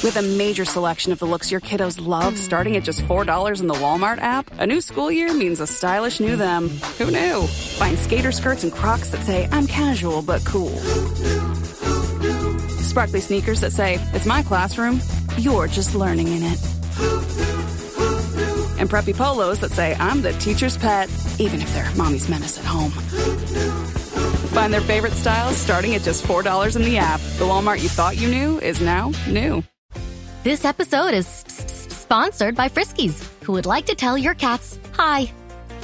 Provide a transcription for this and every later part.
With a major selection of the looks your kiddos love starting at just $4 in the Walmart app, a new school year means a stylish new them. Who knew? Find skater skirts and Crocs that say, I'm casual but cool. Sparkly sneakers that say, it's my classroom, you're just learning in it. And preppy polos that say, I'm the teacher's pet, even if they're mommy's menace at home. Find their favorite styles starting at just $4 in the app. The Walmart you thought you knew is now new. This episode is sponsored by Friskies, who would like to tell your cats hi.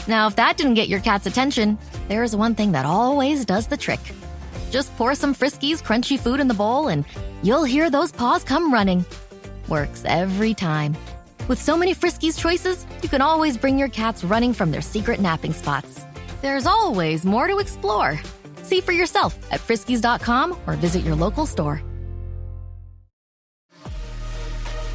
Now, if that didn't get your cat's attention, there is one thing that always does the trick. Just pour some Friskies crunchy food in the bowl and you'll hear those paws come running. Works every time. With so many Friskies choices, you can always bring your cats running from their secret napping spots. There's always more to explore. See for yourself at friskies.com or visit your local store.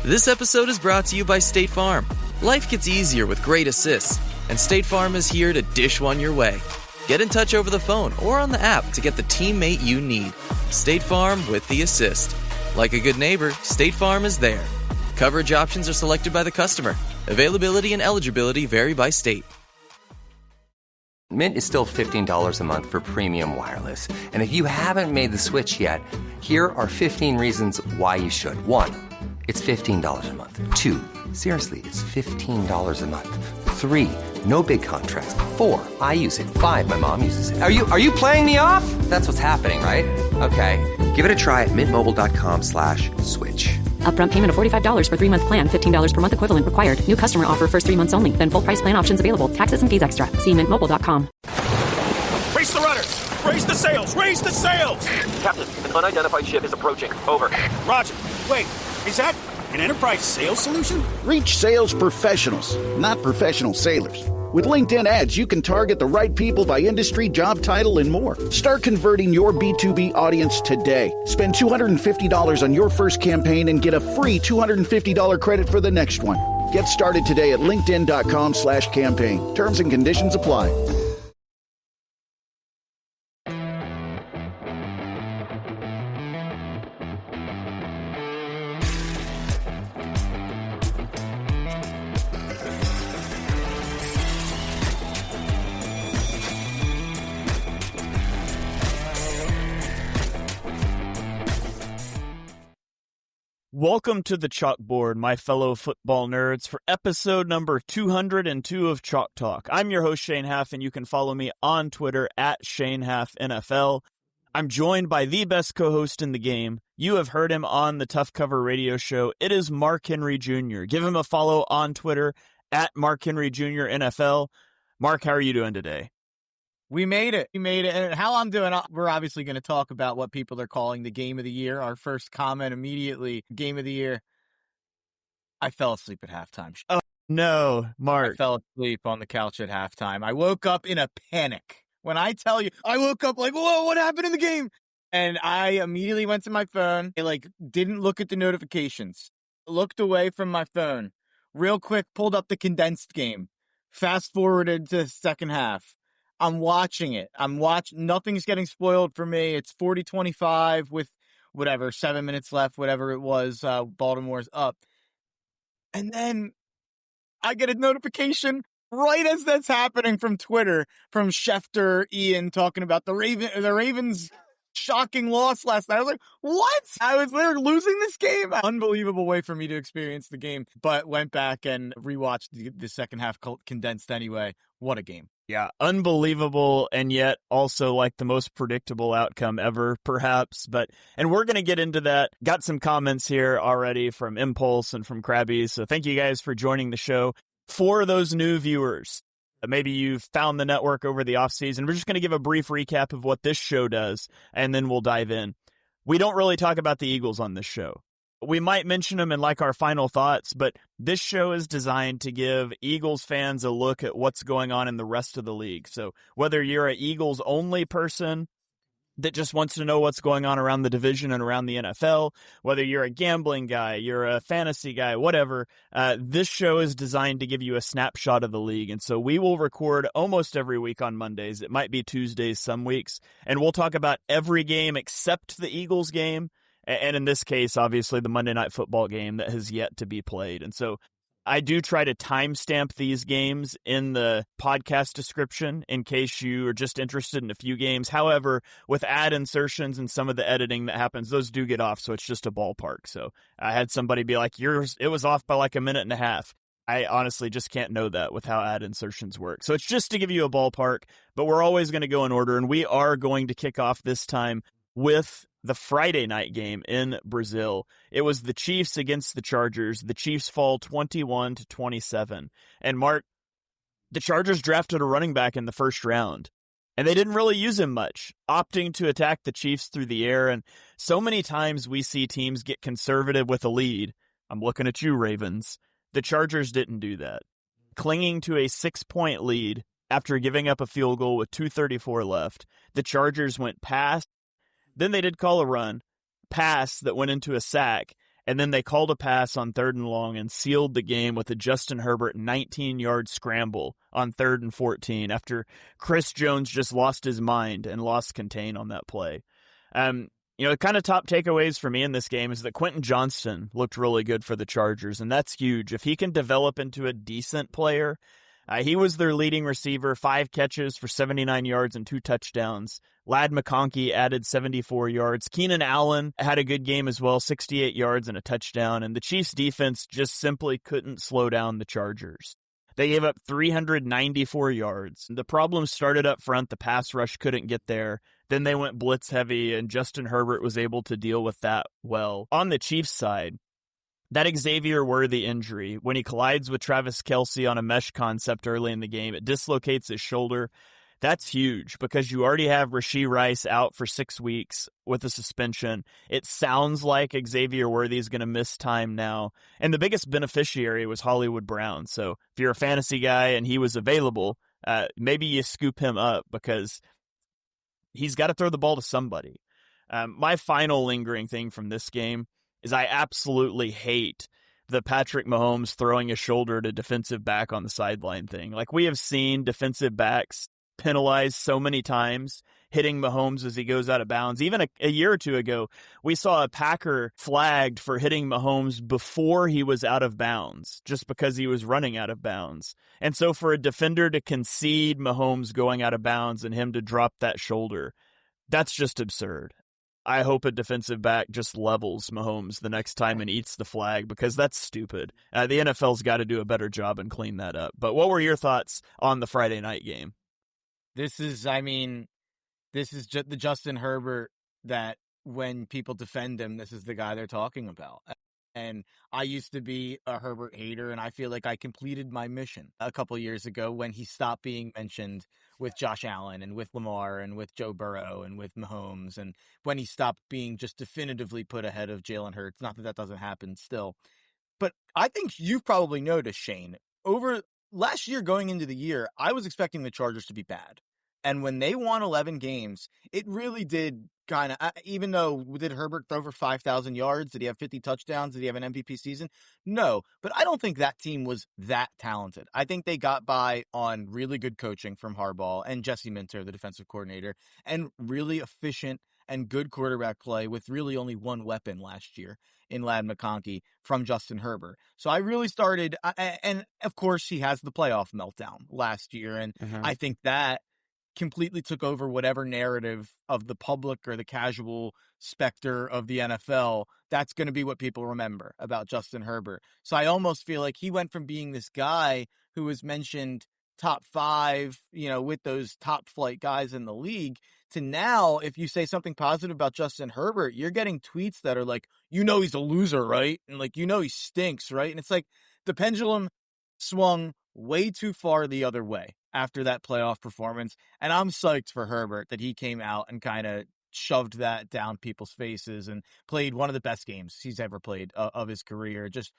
This episode is brought to you by State Farm. Life gets easier with great assists, and State Farm is here to dish one your way. Get in touch over the phone or on the app to get the teammate you need. State Farm with the assist. Like a good neighbor, State Farm is there. Coverage options are selected by the customer. Availability and eligibility vary by state. Mint is still $15 a month for premium wireless. And if you haven't made the switch yet, here are 15 reasons why you should. 1, it's $15 a month. 2, seriously, it's $15 a month. 3, no big contrast. 4, I use it. 5, my mom uses it. Are you playing me off? That's what's happening, right? Okay, give it a try at mintmobile.com/switch. Upfront payment of $45 for 3-month plan. $15 per month equivalent required. New customer offer first 3 months only. Then full price plan options available. Taxes and fees extra. See mintmobile.com. Raise the rudders! Raise the sails! Raise the sails! Captain, an unidentified ship is approaching. Over. Roger. Wait, is that an enterprise sales solution? Reach sales professionals, not professional sailors. With LinkedIn ads, you can target the right people by industry, job title, and more. Start converting your B2B audience today. Spend $250 on your first campaign and get a free $250 credit for the next one. Get started today at linkedin.com/campaign. Terms and conditions apply. Welcome to the chalkboard, my fellow football nerds, for episode number 202 of Chalk Talk. I'm your host, Shane Haff, and you can follow me on Twitter at ShaneHaffNFL. I'm joined by the best co-host in the game. You have heard him on the Tough Cover radio show. It is Mark Henry Jr. Give him a follow on Twitter at Mark Henry Jr. NFL. Mark, how are you doing today? We made it. And how I'm doing, we're obviously going to talk about what people are calling the game of the year. Our first comment immediately, game of the year. I fell asleep at halftime. Oh, no, Mark. I fell asleep on the couch at halftime. I woke up in a panic. When I tell you, I woke up like, whoa, what happened in the game? And I immediately went to my phone. I didn't look at the notifications. Looked away from my phone. Real quick, pulled up the condensed game. Fast forwarded to the second half. I'm watching it. Nothing's getting spoiled for me. It's 40-25 with 7 minutes left, whatever it was. Baltimore's up. And then I get a notification right as that's happening from Twitter, from Schefter, Ian, talking about the Ravens' shocking loss last night. I was like, what? They're losing this game? Unbelievable way for me to experience the game. But went back and rewatched the second half condensed anyway. What a game. Yeah, unbelievable, and yet also like the most predictable outcome ever, perhaps. And we're going to get into that. Got some comments here already from Impulse and from Krabby, so thank you guys for joining the show. For those new viewers, maybe you've found the network over the offseason, we're just going to give a brief recap of what this show does, and then we'll dive in. We don't really talk about the Eagles on this show. We might mention them in our final thoughts, but this show is designed to give Eagles fans a look at what's going on in the rest of the league. So whether you're an Eagles only person that just wants to know what's going on around the division and around the NFL, whether you're a gambling guy, you're a fantasy guy, whatever, this show is designed to give you a snapshot of the league. And so we will record almost every week on Mondays. It might be Tuesdays some weeks, and we'll talk about every game except the Eagles game. And in this case, obviously, the Monday Night Football game that has yet to be played. And so I do try to timestamp these games in the podcast description in case you are just interested in a few games. However, with ad insertions and some of the editing that happens, those do get off, so it's just a ballpark. So I had somebody be like, it was off by like a minute and a half. I honestly just can't know that with how ad insertions work. So it's just to give you a ballpark, but we're always going to go in order, and we are going to kick off this time with the Friday night game in Brazil. It was the Chiefs against the Chargers. The Chiefs fall 21-27. And Mark, the Chargers drafted a running back in the first round, and they didn't really use him much, opting to attack the Chiefs through the air. And so many times we see teams get conservative with a lead. I'm looking at you, Ravens. The Chargers didn't do that. Clinging to a 6-point lead after giving up a field goal with 2:34 left, the Chargers went past. Then they did call a run, pass that went into a sack, and then they called a pass on 3rd and long and sealed the game with a Justin Herbert 19-yard scramble on 3rd and 14 after Chris Jones just lost his mind and lost contain on that play. Kind of top takeaways for me in this game is that Quentin Johnston looked really good for the Chargers, and that's huge. If he can develop into a decent player, he was their leading receiver, 5 catches for 79 yards and 2 touchdowns. Ladd McConkey added 74 yards. Keenan Allen had a good game as well, 68 yards and a touchdown. And the Chiefs defense just simply couldn't slow down the Chargers. They gave up 394 yards. The problem started up front. The pass rush couldn't get there. Then they went blitz heavy, and Justin Herbert was able to deal with that well. On the Chiefs side, that Xavier Worthy injury, when he collides with Travis Kelce on a mesh concept early in the game, it dislocates his shoulder. That's huge because you already have Rashee Rice out for 6 weeks with a suspension. It sounds like Xavier Worthy is going to miss time now. And the biggest beneficiary was Hollywood Brown. So if you're a fantasy guy and he was available, maybe you scoop him up because he's got to throw the ball to somebody. My final lingering thing from this game is I absolutely hate the Patrick Mahomes throwing a shoulder to defensive back on the sideline thing. Like, we have seen defensive backs penalized so many times, hitting Mahomes as he goes out of bounds. Even a year or two ago, we saw a Packer flagged for hitting Mahomes before he was out of bounds, just because he was running out of bounds. And so for a defender to concede Mahomes going out of bounds and him to drop that shoulder, that's just absurd. I hope a defensive back just levels Mahomes the next time and eats the flag, because that's stupid. The NFL's got to do a better job and clean that up. But what were your thoughts on the Friday night game? This is just the Justin Herbert that when people defend him, this is the guy they're talking about. And I used to be a Herbert hater, and I feel like I completed my mission a couple years ago when he stopped being mentioned with Josh Allen and with Lamar and with Joe Burrow and with Mahomes, and when he stopped being just definitively put ahead of Jalen Hurts. Not that that doesn't happen still. But I think you've probably noticed, Shane, over last year going into the year, I was expecting the Chargers to be bad. And when they won 11 games, it really did kind of, even though, did Herbert throw for 5,000 yards? Did he have 50 touchdowns? Did he have an MVP season? No, but I don't think that team was that talented. I think they got by on really good coaching from Harbaugh and Jesse Minter, the defensive coordinator, and really efficient and good quarterback play with really only one weapon last year in Ladd McConkey from Justin Herbert. So I really started, and of course he has the playoff meltdown last year, and I think that completely took over whatever narrative of the public or the casual specter of the NFL. That's going to be what people remember about Justin Herbert. So I almost feel like he went from being this guy who was mentioned top 5, with those top flight guys in the league, to now, if you say something positive about Justin Herbert, you're getting tweets that are like, he's a loser, right? And like, he stinks, right? And it's like the pendulum swung way too far the other way after that playoff performance. And I'm psyched for Herbert that he came out and kind of shoved that down people's faces and played one of the best games he's ever played of his career. Just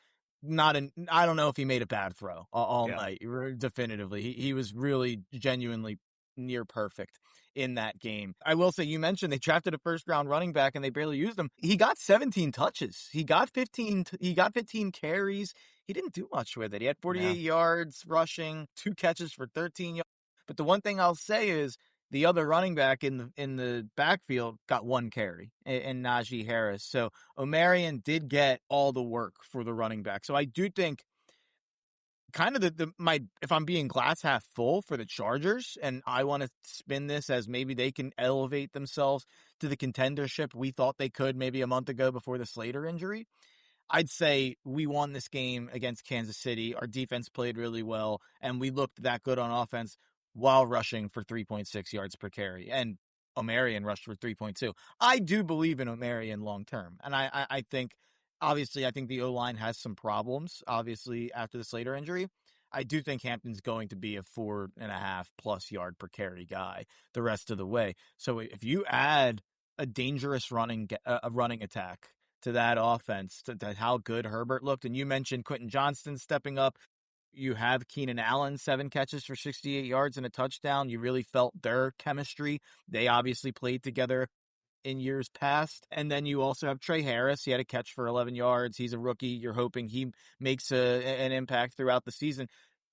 I don't know if he made a bad throw all night. Definitively. He was really genuinely near perfect in that game. I will say, you mentioned they drafted a first round running back and they barely used him. He got 17 touches. He got 15 carries. He didn't do much with it. He had 48 yards rushing, 2 catches for 13 yards. But the one thing I'll say is the other running back in the backfield got one carry, and Najee Harris. So Omarion did get all the work for the running back. So I do think kind of if I'm being glass half full for the Chargers, and I want to spin this as maybe they can elevate themselves to the contendership we thought they could maybe a month ago before the Slater injury, I'd say we won this game against Kansas City. Our defense played really well, and we looked that good on offense while rushing for 3.6 yards per carry. And Omarion rushed for 3.2. I do believe in Omarion long term, and I think, obviously, I think the O-line has some problems, obviously, after the Slater injury. I do think Hampton's going to be a 4.5+ yard per carry guy the rest of the way. So if you add a dangerous running attack to that offense, to how good Herbert looked, and you mentioned Quentin Johnston stepping up, you have Keenan Allen, 7 catches for 68 yards and a touchdown. You really felt their chemistry. They obviously played together in years past. And then you also have Trey Harris. He had a catch for 11 yards. He's a rookie. You're hoping he makes an impact throughout the season.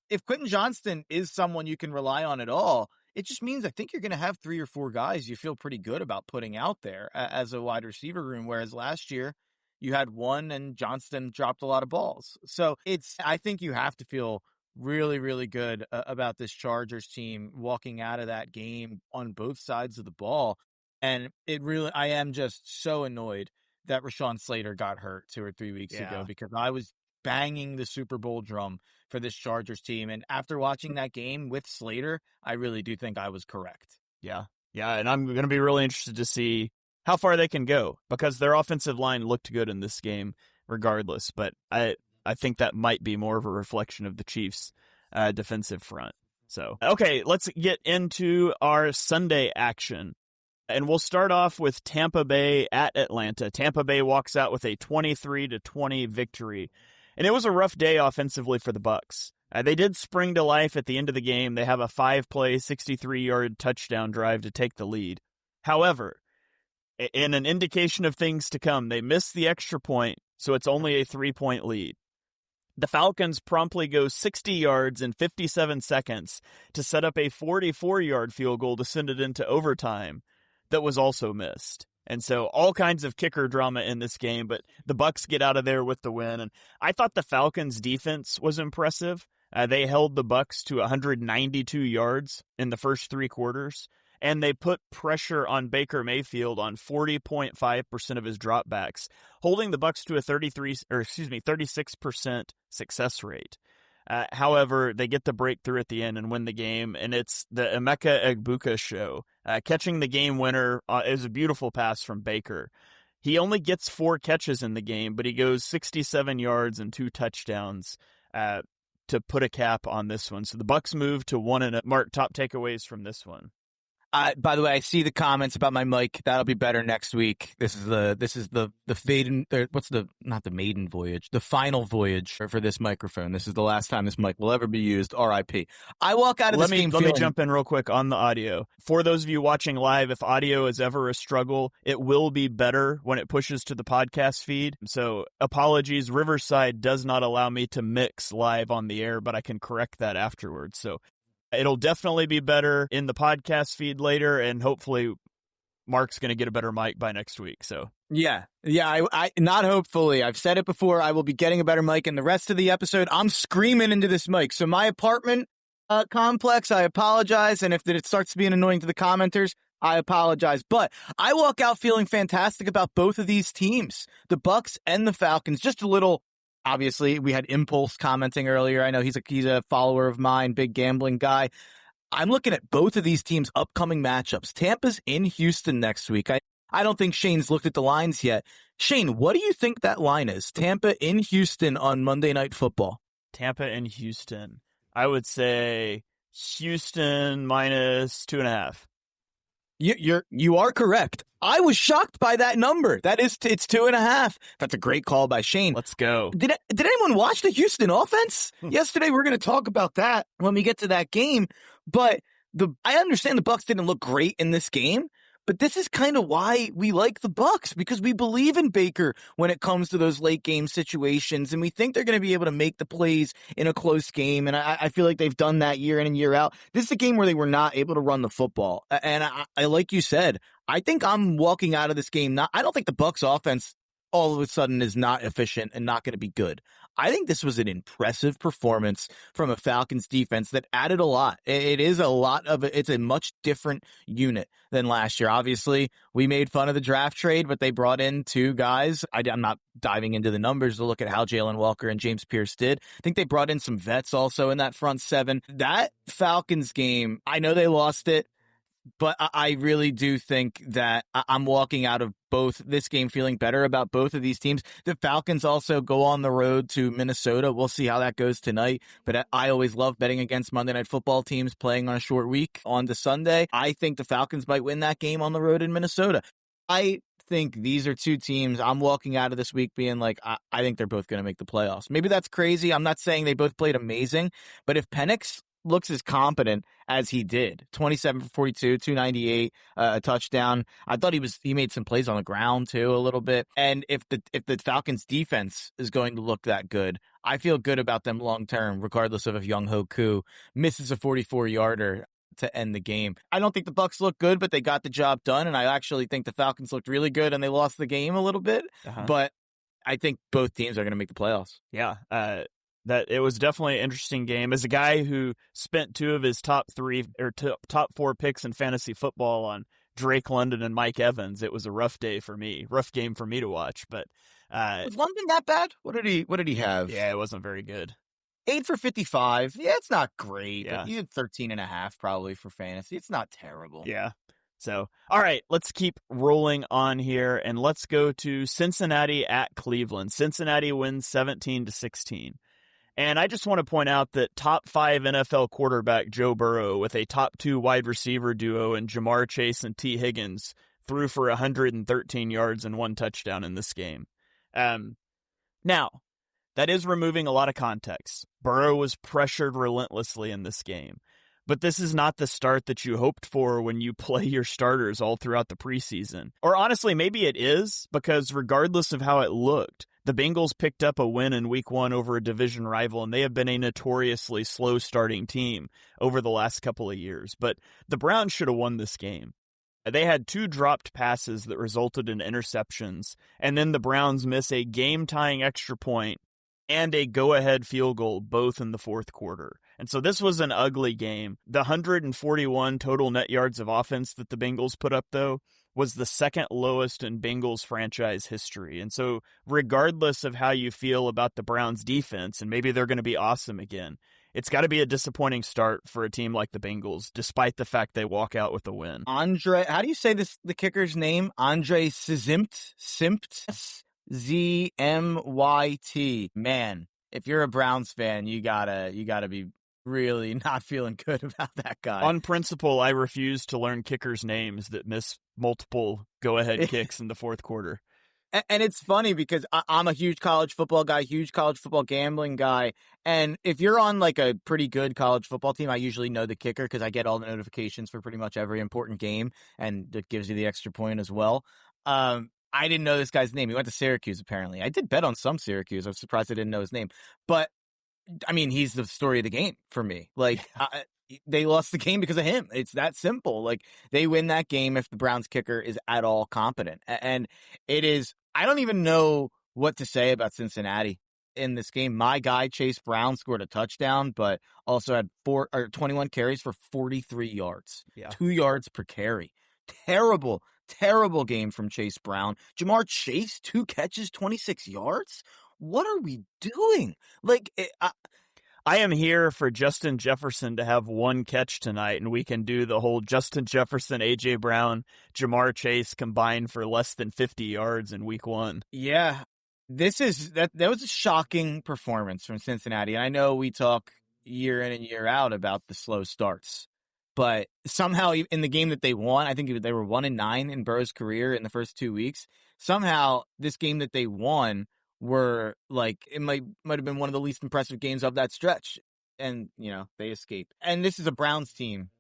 If Quentin Johnston is someone you can rely on at all, it just means I think you're going to have 3 or 4 guys you feel pretty good about putting out there as a wide receiver room, whereas last year you had one and Johnston dropped a lot of balls. So I think you have to feel really, really good about this Chargers team walking out of that game on both sides of the ball. And I am just so annoyed that Rashawn Slater got hurt 2 or 3 weeks ago, because I was banging the Super Bowl drum for this Chargers team. And after watching that game with Slater, I really do think I was correct. Yeah. And I'm going to be really interested to see how far they can go, because their offensive line looked good in this game regardless. But I think that might be more of a reflection of the Chiefs' defensive front. So, okay, let's get into our Sunday action. And we'll start off with Tampa Bay at Atlanta. Tampa Bay walks out with a 23-20 victory. And it was a rough day offensively for the Bucs. They did spring to life at the end of the game. They have a 5-play, 63-yard touchdown drive to take the lead. However, in an indication of things to come, they missed the extra point, so it's only a 3-point lead. The Falcons promptly go 60 yards in 57 seconds to set up a 44-yard field goal to send it into overtime that was also missed. And so all kinds of kicker drama in this game, but the Bucs get out of there with the win. And I thought the Falcons' defense was impressive. They held the Bucs to 192 yards in the first 3 quarters, and they put pressure on Baker Mayfield on 40.5% of his dropbacks, holding the Bucs to a 36% success rate. However, they get the breakthrough at the end and win the game, and it's the Emeka Egbuka show. Catching the game winner is a beautiful pass from Baker. He only gets 4 catches in the game, but he goes 67 yards and 2 touchdowns to put a cap on this one. So the Bucs move to 1-0. Mark, top takeaways from this one. By the way, I see the comments about my mic. That'll be better next week. This is the maiden, not the maiden voyage, the final voyage for this microphone. This is the last time this mic will ever be used. RIP. I walk out of this game. Let me jump in real quick on the audio. For those of you watching live, if audio is ever a struggle, it will be better when it pushes to the podcast feed. So apologies. Riverside does not allow me to mix live on the air, but I can correct that afterwards. So it'll definitely be better in the podcast feed later, and hopefully Mark's going to get a better mic by next week. So yeah. I not hopefully. I've said it before. I will be getting a better mic in the rest of the episode. I'm screaming into this mic. So my apartment complex, I apologize. And if it starts being annoying to the commenters, I apologize. But I walk out feeling fantastic about both of these teams, the Bucs and the Falcons. Just a little. Obviously, we had Impulse commenting earlier. I know he's a follower of mine, big gambling guy. I'm looking at both of these teams' upcoming matchups. Tampa's in Houston next week. I don't think Shane's looked at the lines yet. Shane, what do you think that line is? Tampa in Houston on Monday Night Football. Tampa in Houston. I would say Houston minus 2.5. You are correct. I was shocked by that number. It's 2.5. That's a great call by Shane. Let's go. Did anyone watch the Houston offense yesterday? We're going to talk about that when we get to that game. But I understand the Bucs didn't look great in this game, But this is kind of why we like the Bucs, because we believe in Baker when it comes to those late game situations, and we think they're going to be able to make the plays in a close game. And I feel like they've done that year in and year out. This is a game where they were not able to run the football. And I like you said, I think I'm walking out of this game. I don't think the Bucs offense all of a sudden is not efficient and not going to be good. I think this was an impressive performance from a Falcons defense that added a lot. It's a much different unit than last year. Obviously, we made fun of the draft trade, but they brought in two guys. I'm not diving into the numbers to look at how Jalen Walker and James Pierce did. I think they brought in some vets also in that front seven. That Falcons game, I know they lost it, but I really do think that I'm walking out of this game feeling better about both of these teams. The Falcons also go on the road to Minnesota. We'll see how that goes tonight. But I always love betting against Monday Night Football teams playing on a short week on to Sunday. I think the Falcons might win that game on the road in Minnesota. I think these are two teams I'm walking out of this week being like, I think they're both going to make the playoffs. Maybe that's crazy. I'm not saying they both played amazing, but if Penix looks as competent as he did, 27 for 42, 298, a touchdown. I thought he made some plays on the ground too a little bit. And if the Falcons defense is going to look that good, I feel good about them long term, regardless of if Young-Ho Koo misses a 44-yarder to end the game. I don't think the Bucs look good, but they got the job done. And I actually think the Falcons looked really good and they lost the game a little bit. But I think both teams are going to make the playoffs. Yeah. That it was definitely an interesting game. As a guy who spent two of his top four picks in fantasy football on Drake London and Mike Evans, it was a rough game for me to watch. But was London that bad? What did he have? Yeah, it wasn't very good. 8 for 55. Yeah, it's not great. Yeah. But he had 13.5 probably for fantasy. It's not terrible. Yeah. So, all right, let's keep rolling on here and let's go to Cincinnati at Cleveland. Cincinnati wins 17-16. And I just want to point out that top 5 NFL quarterback Joe Burrow with a top 2 wide receiver duo in Jamar Chase and T. Higgins threw for 113 yards and 1 touchdown in this game. Now, that is removing a lot of context. Burrow was pressured relentlessly in this game. But this is not the start that you hoped for when you play your starters all throughout the preseason. Or honestly, maybe it is, because regardless of how it looked, the Bengals picked up a win in week 1 over a division rival, and they have been a notoriously slow starting team over the last couple of years. But the Browns should have won this game. They had 2 dropped passes that resulted in interceptions, and then the Browns miss a game-tying extra point and a go-ahead field goal, both in the fourth quarter. And so this was an ugly game. The 141 total net yards of offense that the Bengals put up, though, was the second lowest in Bengals franchise history. And so regardless of how you feel about the Browns defense, and maybe they're going to be awesome again, it's got to be a disappointing start for a team like the Bengals, despite the fact they walk out with a win. Andre, how do you say this? The kicker's name? Andre Simpt? ZMYT. Man, if you're a Browns fan, you gotta be really not feeling good about that guy. On principle, I refuse to learn kickers' names that miss multiple go-ahead kicks in the fourth quarter. And it's funny because I'm a huge college football guy, huge college football gambling guy. And if you're on like a pretty good college football team, I usually know the kicker because I get all the notifications for pretty much every important game, and it gives you the extra point as well. I didn't know this guy's name. He went to Syracuse, apparently. I did bet on some Syracuse. I was surprised I didn't know his name. But, I mean, he's the story of the game for me. Like, they lost the game because of him. It's that simple. Like, they win that game if the Browns kicker is at all competent. And it is, I don't even know what to say about Cincinnati in this game. My guy, Chase Brown, scored a touchdown, but also had 21 carries for 43 yards. Yeah. 2 yards per carry. Terrible game from Chase Brown. Jamar Chase, 2 catches, 26 yards? What are we doing? Like, I am here for Justin Jefferson to have 1 catch tonight, and we can do the whole Justin Jefferson, A.J. Brown, Jamar Chase combined for less than 50 yards in week 1. Yeah, that was a shocking performance from Cincinnati. And I know we talk year in and year out about the slow starts. But somehow in the game that they won, I think they were 1-9 in Burrow's career in the first 2 weeks. Somehow this game that they won were like, it might have been one of the least impressive games of that stretch. And, they escaped. And this is a Browns team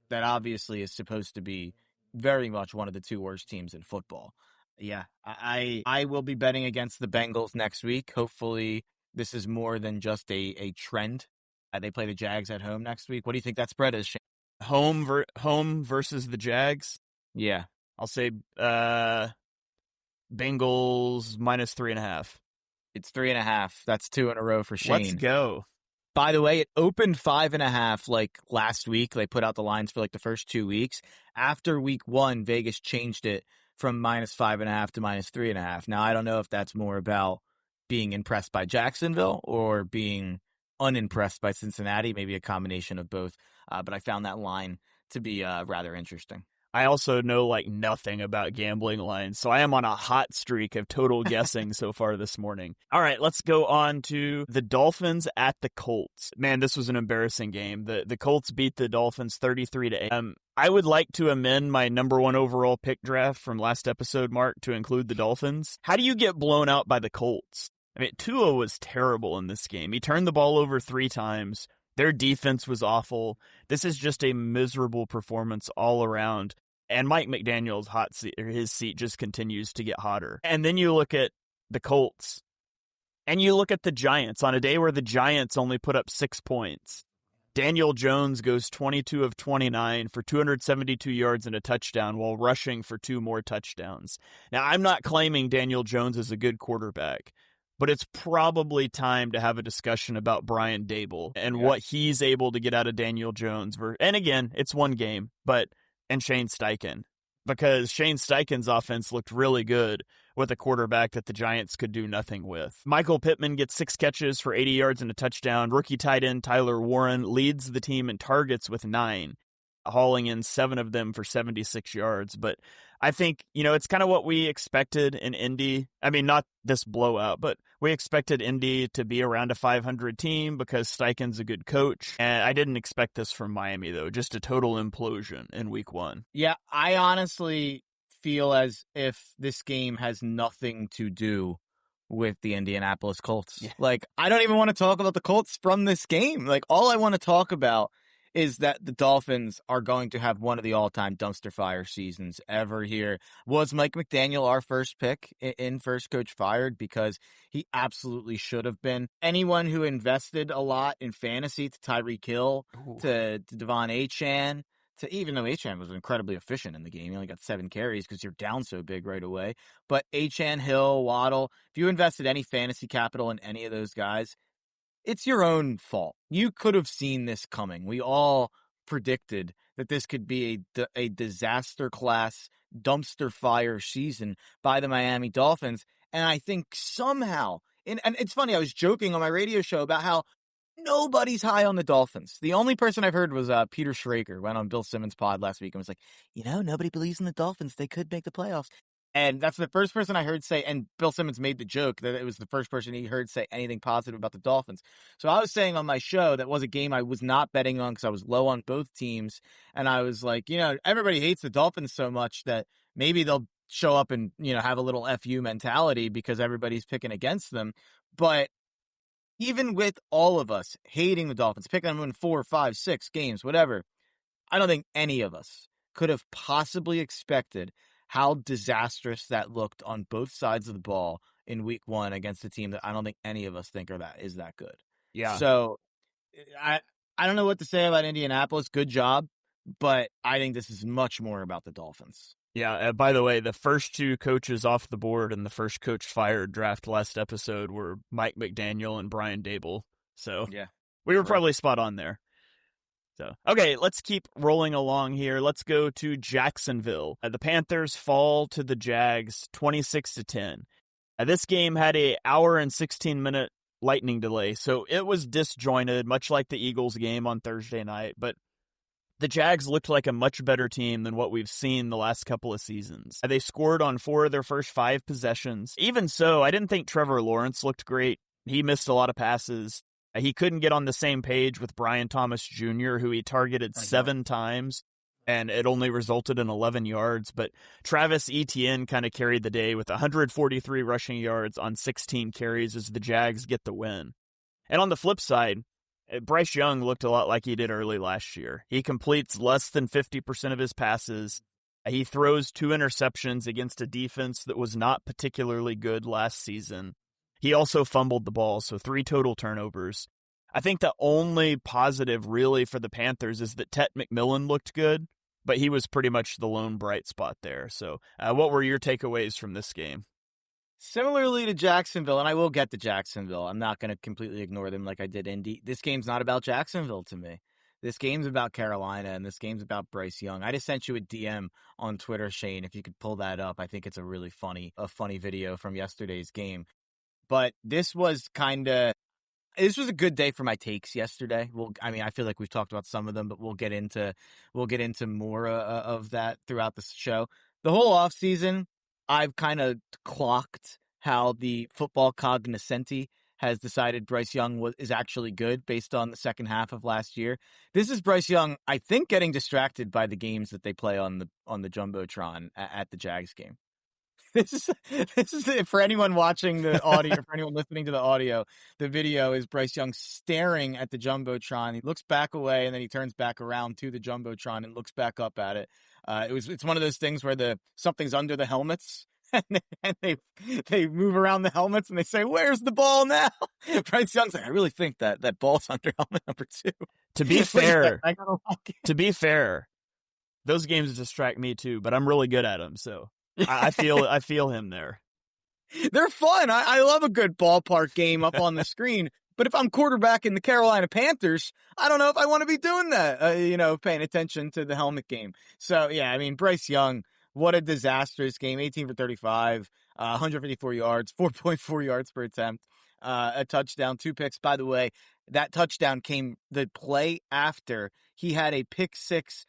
that obviously is supposed to be very much one of the two worst teams in football. Yeah, I will be betting against the Bengals next week. Hopefully, this is more than just a trend. They play the Jags at home next week. What do you think that spread is, Shane? Home versus the Jags. Yeah. I'll say Bengals -3.5. It's 3.5. That's 2 in a row for Shane. Let's go. By the way, it opened 5.5 like last week. They put out the lines for like the first 2 weeks. After week 1, Vegas changed it from -5.5 to -3.5. Now, I don't know if that's more about being impressed by Jacksonville or being unimpressed by Cincinnati, maybe a combination of both. But I found that line to be rather interesting. I also know like nothing about gambling lines, so I am on a hot streak of total guessing so far this morning. All right, let's go on to the Dolphins at the Colts. Man, this was an embarrassing game. The Colts beat the Dolphins 33-8. I would like to amend my number 1 overall pick draft from last episode, Mark, to include the Dolphins. How do you get blown out by the Colts? I mean, Tua was terrible in this game. He turned the ball over 3 times. Their defense was awful. This is just a miserable performance all around. And Mike McDaniel's his seat just continues to get hotter. And then you look at the Colts, and you look at the Giants on a day where the Giants only put up 6 points. Daniel Jones goes 22 of 29 for 272 yards and a touchdown while rushing for 2 more touchdowns. Now, I'm not claiming Daniel Jones is a good quarterback, but it's probably time to have a discussion about Brian Daboll and what he's able to get out of Daniel Jones. And again, it's one game, and Shane Steichen, because Shane Steichen's offense looked really good with a quarterback that the Giants could do nothing with. Michael Pittman gets 6 catches for 80 yards and a touchdown. Rookie tight end Tyler Warren leads the team in targets with 9, hauling in 7 of them for 76 yards. But I think, it's kind of what we expected in Indy. I mean, not this blowout, but we expected Indy to be around a 500 team because Steichen's a good coach. And I didn't expect this from Miami, though. Just a total implosion in week 1. Yeah, I honestly feel as if this game has nothing to do with the Indianapolis Colts. Yeah. Like, I don't even want to talk about the Colts from this game. Like, all I want to talk about is that the Dolphins are going to have one of the all-time dumpster fire seasons ever here. Was Mike McDaniel our first pick in First Coach Fired? Because he absolutely should have been. Anyone who invested a lot in fantasy, to Tyreek Hill, to Devon Achane, even though Achane was incredibly efficient in the game, he only got 7 carries because you're down so big right away. But Achane, Hill, Waddle, if you invested any fantasy capital in any of those guys, it's your own fault. You could have seen this coming. We all predicted that this could be a disaster class dumpster fire season by the Miami Dolphins. And I think somehow, and it's funny, I was joking on my radio show about how nobody's high on the Dolphins. The only person I've heard was Peter Schrager, went on Bill Simmons' pod last week and was like, nobody believes in the Dolphins. They could make the playoffs. And that's the first person I heard say, and Bill Simmons made the joke that it was the first person he heard say anything positive about the Dolphins. So I was saying on my show that was a game I was not betting on because I was low on both teams. And I was like, everybody hates the Dolphins so much that maybe they'll show up and, have a little FU mentality because everybody's picking against them. But even with all of us hating the Dolphins, picking them in 4, 5, 6 games, whatever, I don't think any of us could have possibly expected how disastrous that looked on both sides of the ball in week 1 against a team that I don't think any of us think is that good. Yeah. So I don't know what to say about Indianapolis. Good job. But I think this is much more about the Dolphins. Yeah. By the way, the first 2 coaches off the board and the first coach fired draft last episode were Mike McDaniel and Brian Daboll. So yeah, we were probably spot on there. So, okay, let's keep rolling along here. Let's go to Jacksonville. The Panthers fall to the Jags 26-10. This game had a hour and 16-minute lightning delay, so it was disjointed, much like the Eagles game on Thursday night. But the Jags looked like a much better team than what we've seen the last couple of seasons. They scored on 4 of their first 5 possessions. Even so, I didn't think Trevor Lawrence looked great. He missed a lot of passes. He couldn't get on the same page with Brian Thomas Jr., who he targeted 7 times, and it only resulted in 11 yards. But Travis Etienne kind of carried the day with 143 rushing yards on 16 carries as the Jags get the win. And on the flip side, Bryce Young looked a lot like he did early last year. He completes less than 50% of his passes. He throws 2 interceptions against a defense that was not particularly good last season. He also fumbled the ball, so 3 total turnovers. I think the only positive really for the Panthers is that Tet McMillan looked good, but he was pretty much the lone bright spot there. So what were your takeaways from this game? Similarly to Jacksonville, and I will get to Jacksonville, I'm not going to completely ignore them like I did Indy. This game's not about Jacksonville to me. This game's about Carolina, and this game's about Bryce Young. I just sent you a DM on Twitter, Shane, if you could pull that up. I think it's a really funny video from yesterday's game. But this was a good day for my takes yesterday. I feel like we've talked about some of them, but we'll get into more of that throughout the show. The whole offseason, I've kind of clocked how the football cognoscenti has decided Bryce Young is actually good based on the second half of last year. This is Bryce Young, I think, getting distracted by the games that they play on the Jumbotron at the Jags game. This is for anyone watching the audio, for anyone listening to the audio, the video is Bryce Young staring at the Jumbotron. He looks back away and then he turns back around to the Jumbotron and looks back up at it. It's one of those things where something's under the helmets. And they move around the helmets and they say, "Where's the ball now?" Bryce Young's like, "I really think that ball's under helmet number 2." To be fair, those games distract me too, but I'm really good at them, so I feel him there. They're fun. I love a good ballpark game up on the screen. But if I'm quarterbacking the Carolina Panthers, I don't know if I want to be doing that. Paying attention to the helmet game. So yeah, Bryce Young. What a disastrous game. 18 for 35, 154 yards, 4.4 yards per attempt, a touchdown, 2 picks. By the way, that touchdown came the play after he had a pick 6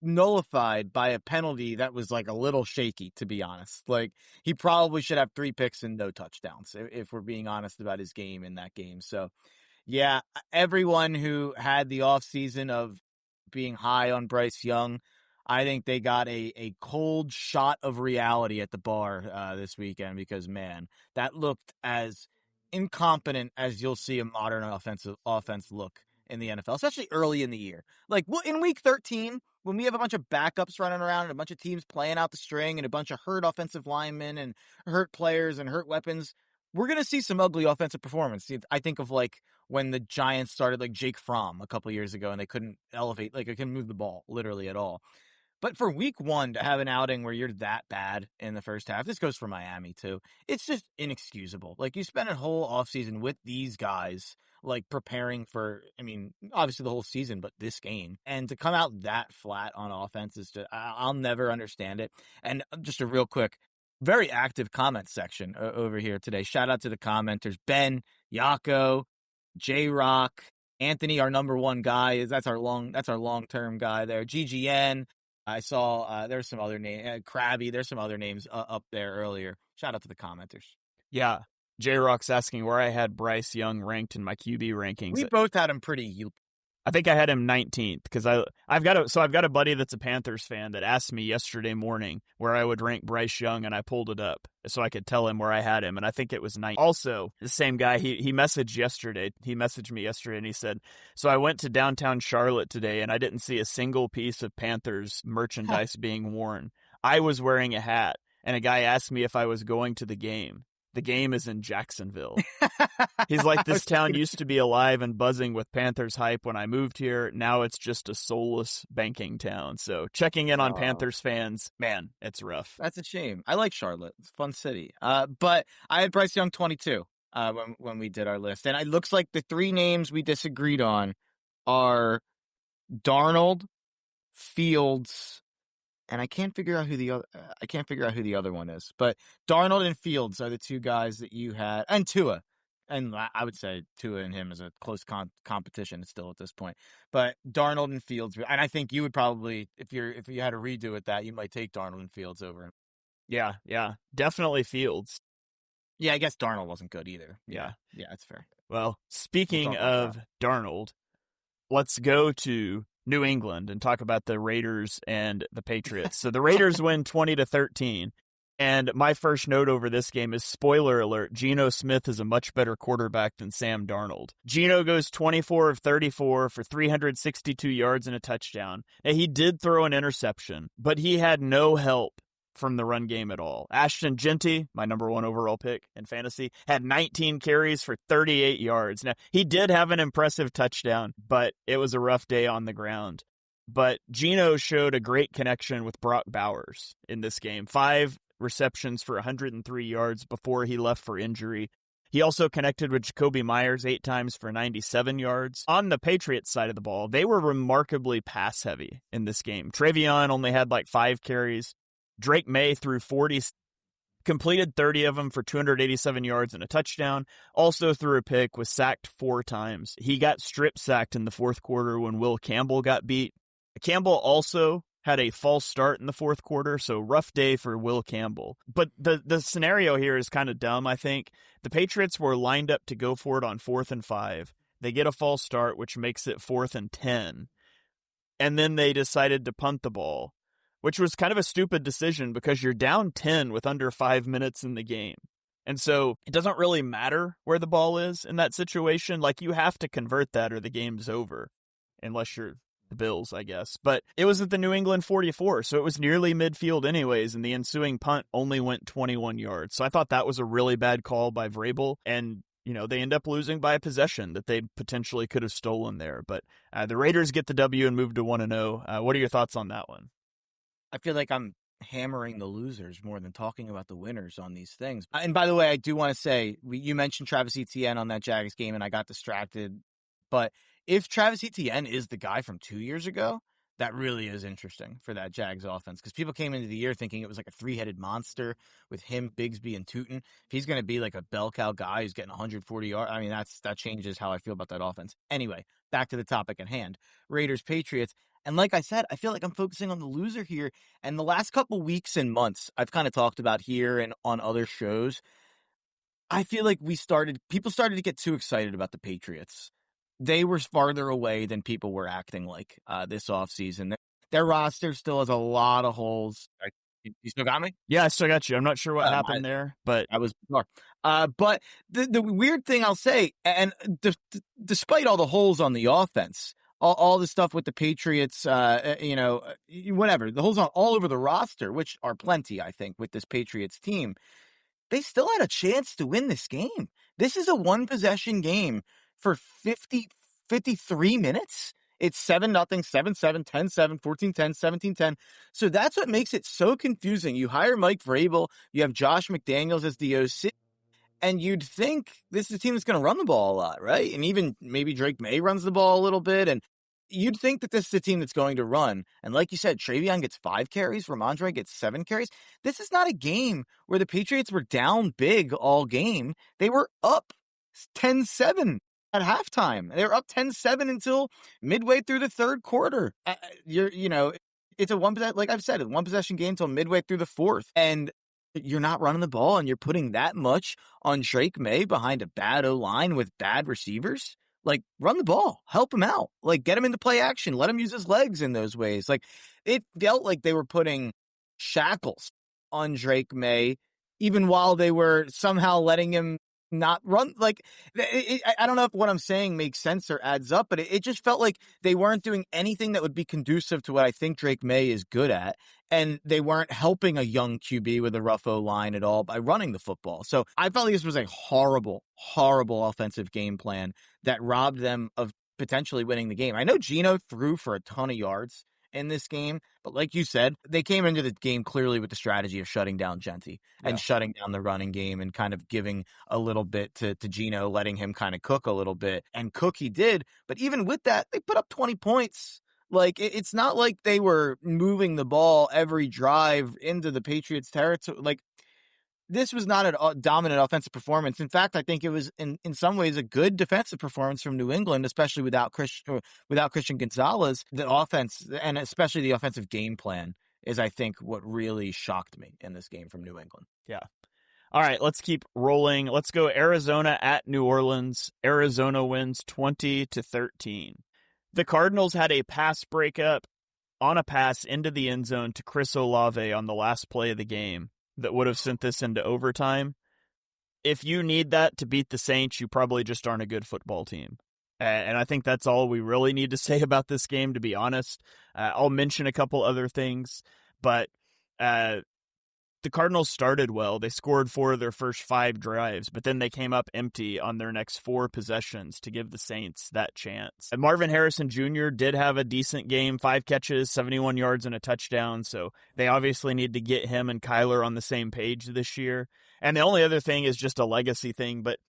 nullified by a penalty that was like a little shaky, to be honest. Like, he probably should have 3 picks and no touchdowns, if we're being honest about his game in that game. So, yeah, everyone who had the offseason of being high on Bryce Young, I think they got a cold shot of reality at the bar this weekend because, man, that looked as incompetent as you'll see a modern offense look in the NFL, especially early in the year. Like, in week 13, when we have a bunch of backups running around and a bunch of teams playing out the string and a bunch of hurt offensive linemen and hurt players and hurt weapons, we're going to see some ugly offensive performance. I think of like when the Giants started like Jake Fromm a couple years ago and they couldn't elevate, like they couldn't move the ball literally at all. But for week 1 to have an outing where you're that bad in the first half, this goes for Miami too. It's just inexcusable. Like, you spent a whole offseason with these guys, like preparing for, obviously the whole season, but this game. And to come out that flat on offense is just, I'll never understand it. And just a real quick, very active comment section over here today. Shout out to the commenters, Ben, Yako, J-Rock, Anthony, our number 1 guy. That's our long-term guy there. GGN. I saw there's some other name, Krabby. There's some other names up there earlier. Shout out to the commenters. Yeah, J-Rock's asking where I had Bryce Young ranked in my QB rankings. We both had him pretty. I think I had him 19th because I've got a buddy that's a Panthers fan that asked me yesterday morning where I would rank Bryce Young, and I pulled it up so I could tell him where I had him, and I think it was 9. Also, the same guy, he messaged yesterday. He messaged me yesterday, and he said, "So I went to downtown Charlotte today, and I didn't see a single piece of Panthers merchandise being worn. I was wearing a hat, and a guy asked me if I was going to the game. The game is in Jacksonville." He's like, "This town used to be alive and buzzing with Panthers hype when I moved here. Now it's just a soulless banking town." So checking in on Panthers fans, man, it's rough. That's a shame. I like Charlotte. It's a fun city. But I had Bryce Young 22 when we did our list. And it looks like the 3 names we disagreed on are Darnold, Fields, and I can't figure out who the other one is. But Darnold and Fields are the 2 guys that you had, and Tua. And I would say Tua and him is a close competition still at this point. But Darnold and Fields, and I think you would probably, if you had to redo it, that you might take Darnold and Fields over him. Yeah, definitely Fields. Yeah, I guess Darnold wasn't good either. Yeah, that's fair. Well, speaking of Darnold, let's go to New England and talk about the Raiders and the Patriots. So the Raiders win 20-13. And my first note over this game is, spoiler alert, Geno Smith is a much better quarterback than Sam Darnold. Geno goes 24 of 34 for 362 yards and a touchdown. Now, he did throw an interception, but he had no help from the run game at all. Ashton Genty, my number 1 overall pick in fantasy, had 19 carries for 38 yards. Now, he did have an impressive touchdown, but it was a rough day on the ground. But Geno showed a great connection with Brock Bowers in this game. 5 receptions for 103 yards before he left for injury. He also connected with Jacoby Myers 8 times for 97 yards. On the Patriots side of the ball, they were remarkably pass heavy in this game. Travion only had like 5 carries. Drake May threw 40, completed 30 of them for 287 yards and a touchdown. Also threw a pick, was sacked 4 times. He got strip sacked in the fourth quarter when Will Campbell got beat. Campbell also had a false start in the fourth quarter, so rough day for Will Campbell. But the scenario here is kind of dumb, I think. The Patriots were lined up to go for it on 4th and 5. They get a false start, which makes it 4th and 10. And then they decided to punt the ball, which was kind of a stupid decision because you're down 10 with under 5 minutes in the game. And so it doesn't really matter where the ball is in that situation. Like, you have to convert that or the game's over, unless you're the Bills, I guess. But it was at the New England 44, so it was nearly midfield anyways, and the ensuing punt only went 21 yards. So I thought that was a really bad call by Vrabel, and they end up losing by a possession that they potentially could have stolen there. But the Raiders get the W and move to 1-0. What are your thoughts on that one? I feel like I'm hammering the losers more than talking about the winners on these things. And by the way, I do want to say, you mentioned Travis Etienne on that Jags game, and I got distracted. But if Travis Etienne is the guy from 2 years ago, that really is interesting for that Jags offense, because people came into the year thinking it was like a 3-headed monster with him, Bigsby, and Tootin. If he's going to be like a bell cow guy who's getting 140 yards, I mean, that changes how I feel about that offense. Anyway, back to the topic at hand. Raiders, Patriots. And like I said, I feel like I'm focusing on the loser here. And the last couple weeks and months, I've kind of talked about here and on other shows, I feel like people started to get too excited about the Patriots. They were farther away than people were acting like this offseason. Their roster still has a lot of holes. You still got me? Yeah, I still got you. I'm not sure what happened there, but I was bizarre. But the weird thing I'll say, and despite all the holes on the offense, all the stuff with the Patriots, whatever, the holes all over the roster, which are plenty, I think, with this Patriots team, they still had a chance to win this game. This is a 1-possession game for 53 minutes. It's 7-0, 7-7, 10-7, 14-10, 17-10. So that's what makes it so confusing. You hire Mike Vrabel, you have Josh McDaniels as the OC, and you'd think this is a team that's going to run the ball a lot, right? And even maybe Drake May runs the ball a little bit, and you'd think that this is a team that's going to run. And like you said, Travion gets 5 carries, Ramondre gets 7 carries. This is not a game where the Patriots were down big all game. They were up 10-7 at halftime. They were up 10-7 until midway through the third quarter. It's a like I've said, a 1-possession game until midway through the fourth. And you're not running the ball, and you're putting that much on Drake May behind a bad O-line with bad receivers. Like, run the ball, help him out, like, get him into play action, let him use his legs in those ways. Like, it felt like they were putting shackles on Drake May, even while they were somehow letting him not run. Like, I don't know if what I'm saying makes sense or adds up, but it just felt like they weren't doing anything that would be conducive to what I think Drake May is good at. And they weren't helping a young QB with a rough O-line at all by running the football. So I felt like this was a horrible, horrible offensive game plan that robbed them of potentially winning the game. I know Geno threw for a ton of yards in this game, but like you said, they came into the game clearly with the strategy of shutting down Genty and shutting down the running game and kind of giving a little bit to Geno, letting him kind of cook a little bit. And cook he did, but even with that, they put up 20 points. Like, it's not like they were moving the ball every drive into the Patriots' territory. Like, this was not a dominant offensive performance. In fact, I think it was in some ways a good defensive performance from New England, especially without Christian Gonzalez. The offense, and especially the offensive game plan, is, I think, what really shocked me in this game from New England. Yeah. All right, let's keep rolling. Let's go Arizona at New Orleans. Arizona wins 20-13. The Cardinals had a pass breakup on a pass into the end zone to Chris Olave on the last play of the game. that would have sent this into overtime. If you need that to beat the Saints, you probably just aren't a good football team. And I think that's all we really need to say about this game, to be honest. I'll mention a couple other things, but the Cardinals started well. They scored 4 of their first 5 drives, but then they came up empty on their next 4 possessions to give the Saints that chance. And Marvin Harrison Jr. did have a decent game, 5 catches, 71 yards, and a touchdown, so they obviously need to get him and Kyler on the same page this year. And the only other thing is just a legacy thing, but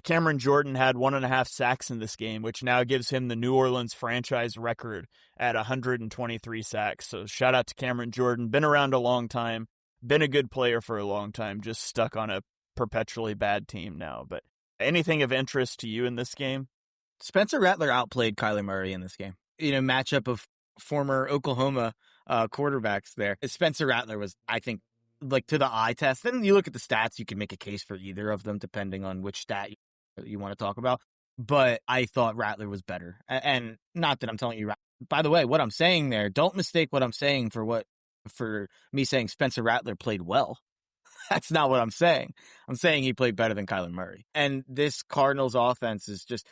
Cameron Jordan had 1.5 sacks in this game, which now gives him the New Orleans franchise record at 123 sacks. So shout out to Cameron Jordan. Been around a long time. Been a good player for a long time, just stuck on a perpetually bad team now. But anything of interest to you in this game? Spencer Rattler outplayed Kyler Murray in this game. Matchup of former Oklahoma quarterbacks there. Spencer Rattler was, I think, like to the eye test. And you look at the stats, you can make a case for either of them depending on which stat you want to talk about. But I thought Rattler was better. And not that I'm telling you, by the way, what I'm saying there, don't mistake what I'm saying for me saying Spencer Rattler played well. That's not what I'm saying. I'm saying he played better than Kyler Murray. And this Cardinals offense is just,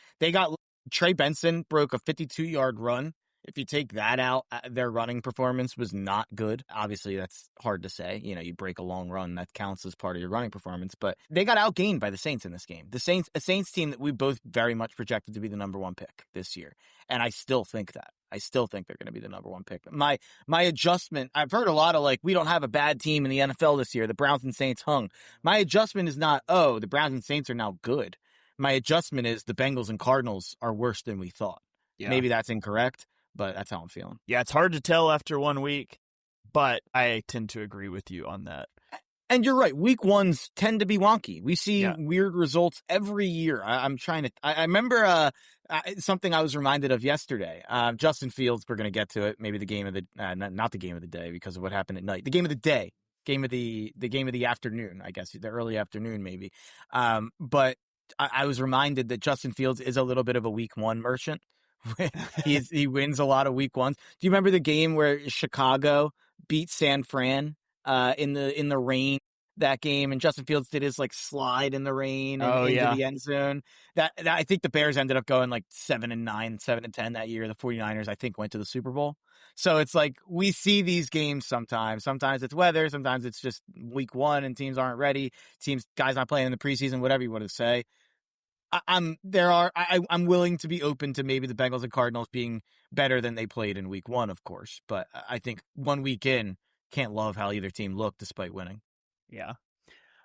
Trey Benson broke a 52-yard run. If you take that out, their running performance was not good. Obviously, that's hard to say. You break a long run, that counts as part of your running performance. But they got outgained by the Saints in this game. A Saints team that we both very much projected to be the number 1 pick this year. And I still think that. I still think they're going to be the number 1 pick. My adjustment, I've heard a lot of we don't have a bad team in the NFL this year. The Browns and Saints hung. My adjustment is not, the Browns and Saints are now good. My adjustment is the Bengals and Cardinals are worse than we thought. Yeah. Maybe that's incorrect, but that's how I'm feeling. Yeah, it's hard to tell after 1 week, but I tend to agree with you on that. And you're right. Week 1s tend to be wonky. We see weird results every year. I remember something I was reminded of yesterday. Justin Fields, we're going to get to it. Maybe the game of the, not the game of the day because of what happened at night. The game of the day. Game of the afternoon, I guess. The early afternoon, maybe. But I was reminded that Justin Fields is a little bit of a week 1 merchant. He wins a lot of week 1s. Do you remember the game where Chicago beat San Fran in the rain that game, and Justin Fields did his slide in the rain and into the end zone? That I think the Bears ended up going 7-9, 7-10 that year. The 49ers, I think, went to the Super Bowl. So it's we see these games sometimes. Sometimes it's weather, sometimes it's just week 1 and teams aren't ready. Guys not playing in the preseason, whatever you want to say. I'm willing to be open to maybe the Bengals and Cardinals being better than they played in week 1, of course. But I think 1 week in, can't love how either team looked despite winning. Yeah.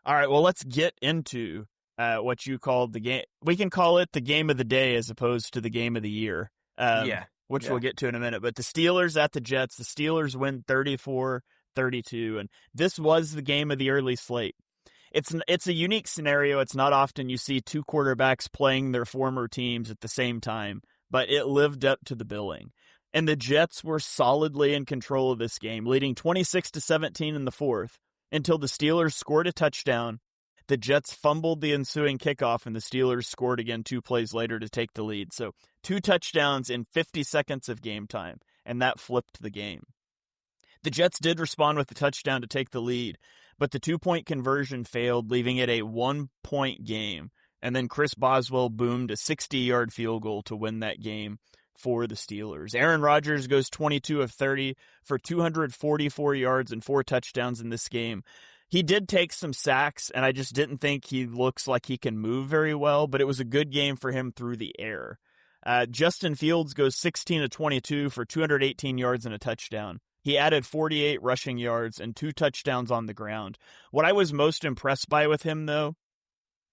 All right. Well, let's get into what you called the game. We can call it the game of the day as opposed to the game of the year. Which we'll get to in a minute. But the Steelers at the Jets, the Steelers win 34-32. And this was the game of the early slate. It's a unique scenario. It's not often you see 2 quarterbacks playing their former teams at the same time, but it lived up to the billing. And the Jets were solidly in control of this game, leading 26-17 in the 4th until the Steelers scored a touchdown. The Jets fumbled the ensuing kickoff, and the Steelers scored again 2 plays later to take the lead. So 2 touchdowns in 50 seconds of game time, and that flipped the game. The Jets did respond with the touchdown to take the lead, but the 2-point conversion failed, leaving it a 1-point game. And then Chris Boswell boomed a 60-yard field goal to win that game for the Steelers. Aaron Rodgers goes 22 of 30 for 244 yards and 4 touchdowns in this game. He did take some sacks, and I just didn't think he looks like he can move very well, but it was a good game for him through the air. Justin Fields goes 16 of 22 for 218 yards and a touchdown. He added 48 rushing yards and 2 touchdowns on the ground. What I was most impressed by with him, though,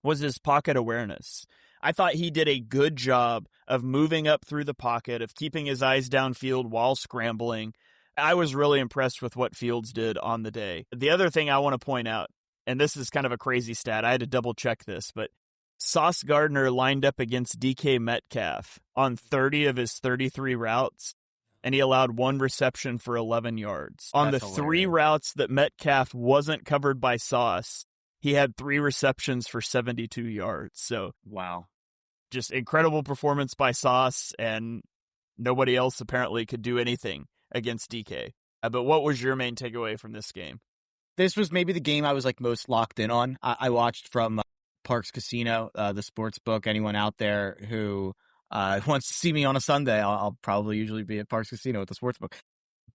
was his pocket awareness. I thought he did a good job of moving up through the pocket, of keeping his eyes downfield while scrambling. I was really impressed with what Fields did on the day. The other thing I want to point out, and this is kind of a crazy stat, I had to double check this, but Sauce Gardner lined up against DK Metcalf on 30 of his 33 routes, and he allowed 1 reception for 11 yards. On the 3 routes that Metcalf wasn't covered by Sauce, he had 3 receptions for 72 yards. So, wow. Just incredible performance by Sauce, and nobody else apparently could do anything against DK. But what was your main takeaway from this game? this was maybe the game I was like most locked in on. I watched from Parks Casino, the sports book. Anyone out there who wants to see me on a Sunday, I'll probably usually be at Parks Casino at the sports book.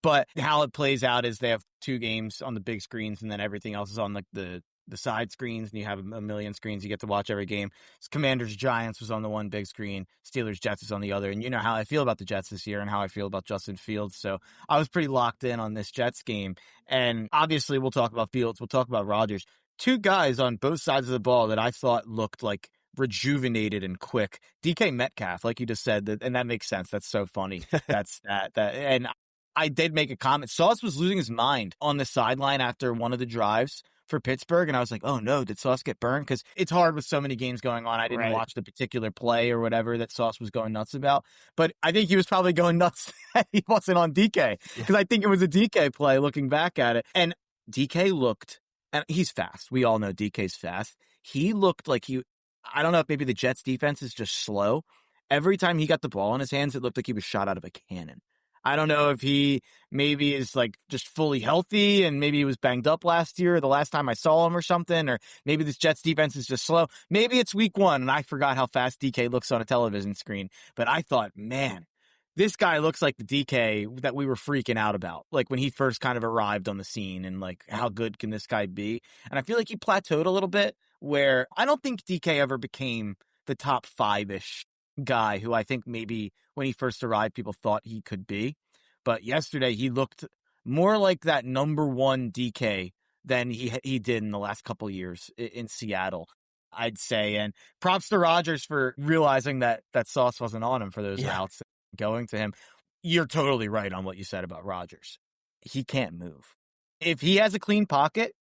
But how it plays out is they have 2 games on the big screens, and then everything else is on like the side screens, and you have a million screens. You get to watch every game. Commanders Giants was on the one big screen. Steelers Jets is on the other. And you know how I feel about the Jets this year and how I feel about Justin Fields. So I was pretty locked in on this Jets game. And obviously we'll talk about Fields. We'll talk about Rodgers. 2 guys on both sides of the ball that I thought looked like rejuvenated and quick. DK Metcalf, like you just said, and that makes sense. That's so funny. That's that. And I did make a comment. Sauce was losing his mind on the sideline after one of the drives for Pittsburgh, and I was like, oh no, did Sauce get burned? Because it's hard with so many games going on. I didn't watch the particular play or whatever that Sauce was going nuts about, but I think he was probably going nuts that he wasn't on DK, because I think it was a DK play looking back at it. And DK looked, and he's fast. We all know DK's fast. He looked like I don't know if maybe the Jets defense is just slow. Every time he got the ball in his hands, it looked like he was shot out of a cannon. I don't know if he maybe is like just fully healthy and maybe he was banged up last year or the last time I saw him or something, or maybe this Jets defense is just slow. Maybe it's week 1 and I forgot how fast DK looks on a television screen. But I thought, man, this guy looks like the DK that we were freaking out about, like when he first kind of arrived on the scene, and like, how good can this guy be? And I feel like he plateaued a little bit, where I don't think DK ever became the top 5-ish guy who I think maybe when he first arrived, people thought he could be. But yesterday, he looked more like that number 1 DK than he did in the last couple of years in Seattle, I'd say. And props to Rodgers for realizing that Sauce wasn't on him for those routes going to him. You're totally right on what you said about Rodgers. He can't move. If he has a clean pocket,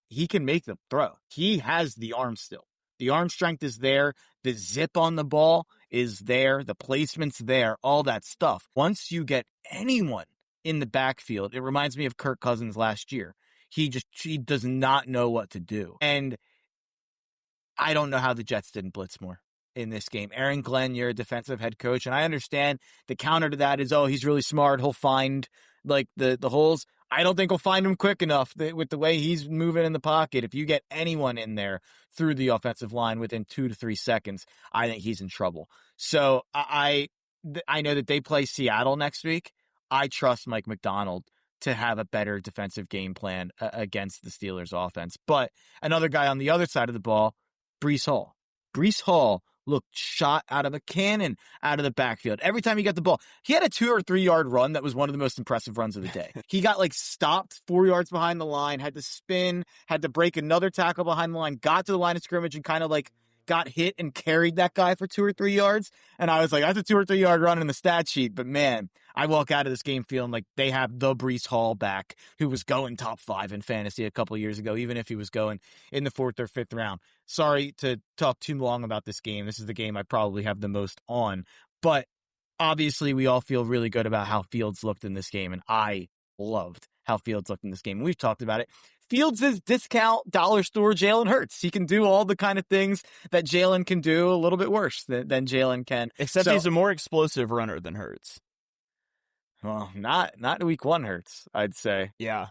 he can make the throw. He has the arm still. The arm strength is there. The zip on the ball is there. The placement's there. All that stuff. Once you get anyone in the backfield, it reminds me of Kirk Cousins last year. He does not know what to do. And I don't know how the Jets didn't blitz more in this game. Aaron Glenn, you're a defensive head coach, and I understand the counter to that is, oh, he's really smart. He'll find like the holes. I don't think he'll find him quick enough with the way he's moving in the pocket. If you get anyone in there through the offensive line within 2 to 3 seconds, I think he's in trouble. So I know that they play Seattle next week. I trust Mike McDonald to have a better defensive game plan against the Steelers offense. But another guy on the other side of the ball, Breece Hall. Breece Hall looked shot out of a cannon out of the backfield. Every time he got the ball, he had a 2 or 3 yard run that was one of the most impressive runs of the day. He got like stopped 4 yards behind the line, had to spin, had to break another tackle behind the line, got to the line of scrimmage and kind of like got hit and carried that guy for 2 or 3 yards. And I was like, that's a 2 or 3 yard run in the stat sheet. But man, I walk out of this game feeling like they have the Breece Hall back, who was going top 5 in fantasy a couple of years ago, even if he was going in the 4th or 5th round. Sorry to talk too long about this game. This is the game I probably have the most on. But obviously, we all feel really good about how Fields looked in this game. And I loved how Fields looked in this game. We've talked about it. Fields is discount dollar store Jalen Hurts. He can do all the kind of things that Jalen can do, a little bit worse than Jalen can. Except he's a more explosive runner than Hurts. Well, not week 1 Hurts, I'd say. Yeah.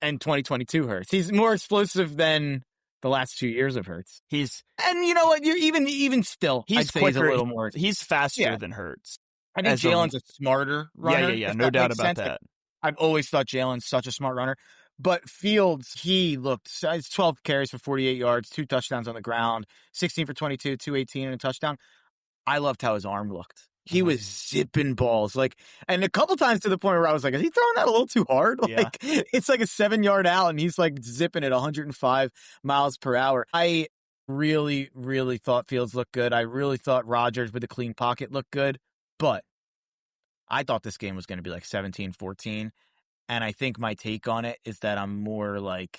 And 2022 Hurts. He's more explosive than the last 2 years of Hurts. And you know what? You're even still, he's I'd say quicker. He's a little more. He's faster than Hurts. I think Jalen's a smarter runner. Yeah. No doubt about that. I've always thought Jalen's such a smart runner. But Fields, he looked, 12 carries for 48 yards, 2 touchdowns on the ground, 16 for 22, 218 and a touchdown. I loved how his arm looked. He was zipping balls, and a couple times to the point where I was like, is he throwing that a little too hard? It's like a 7-yard out and he's like zipping at 105 miles per hour. I really, really thought Fields looked good. I really thought Rodgers with a clean pocket looked good, but I thought this game was going to be like 17-14. And I think my take on it is that I'm more like,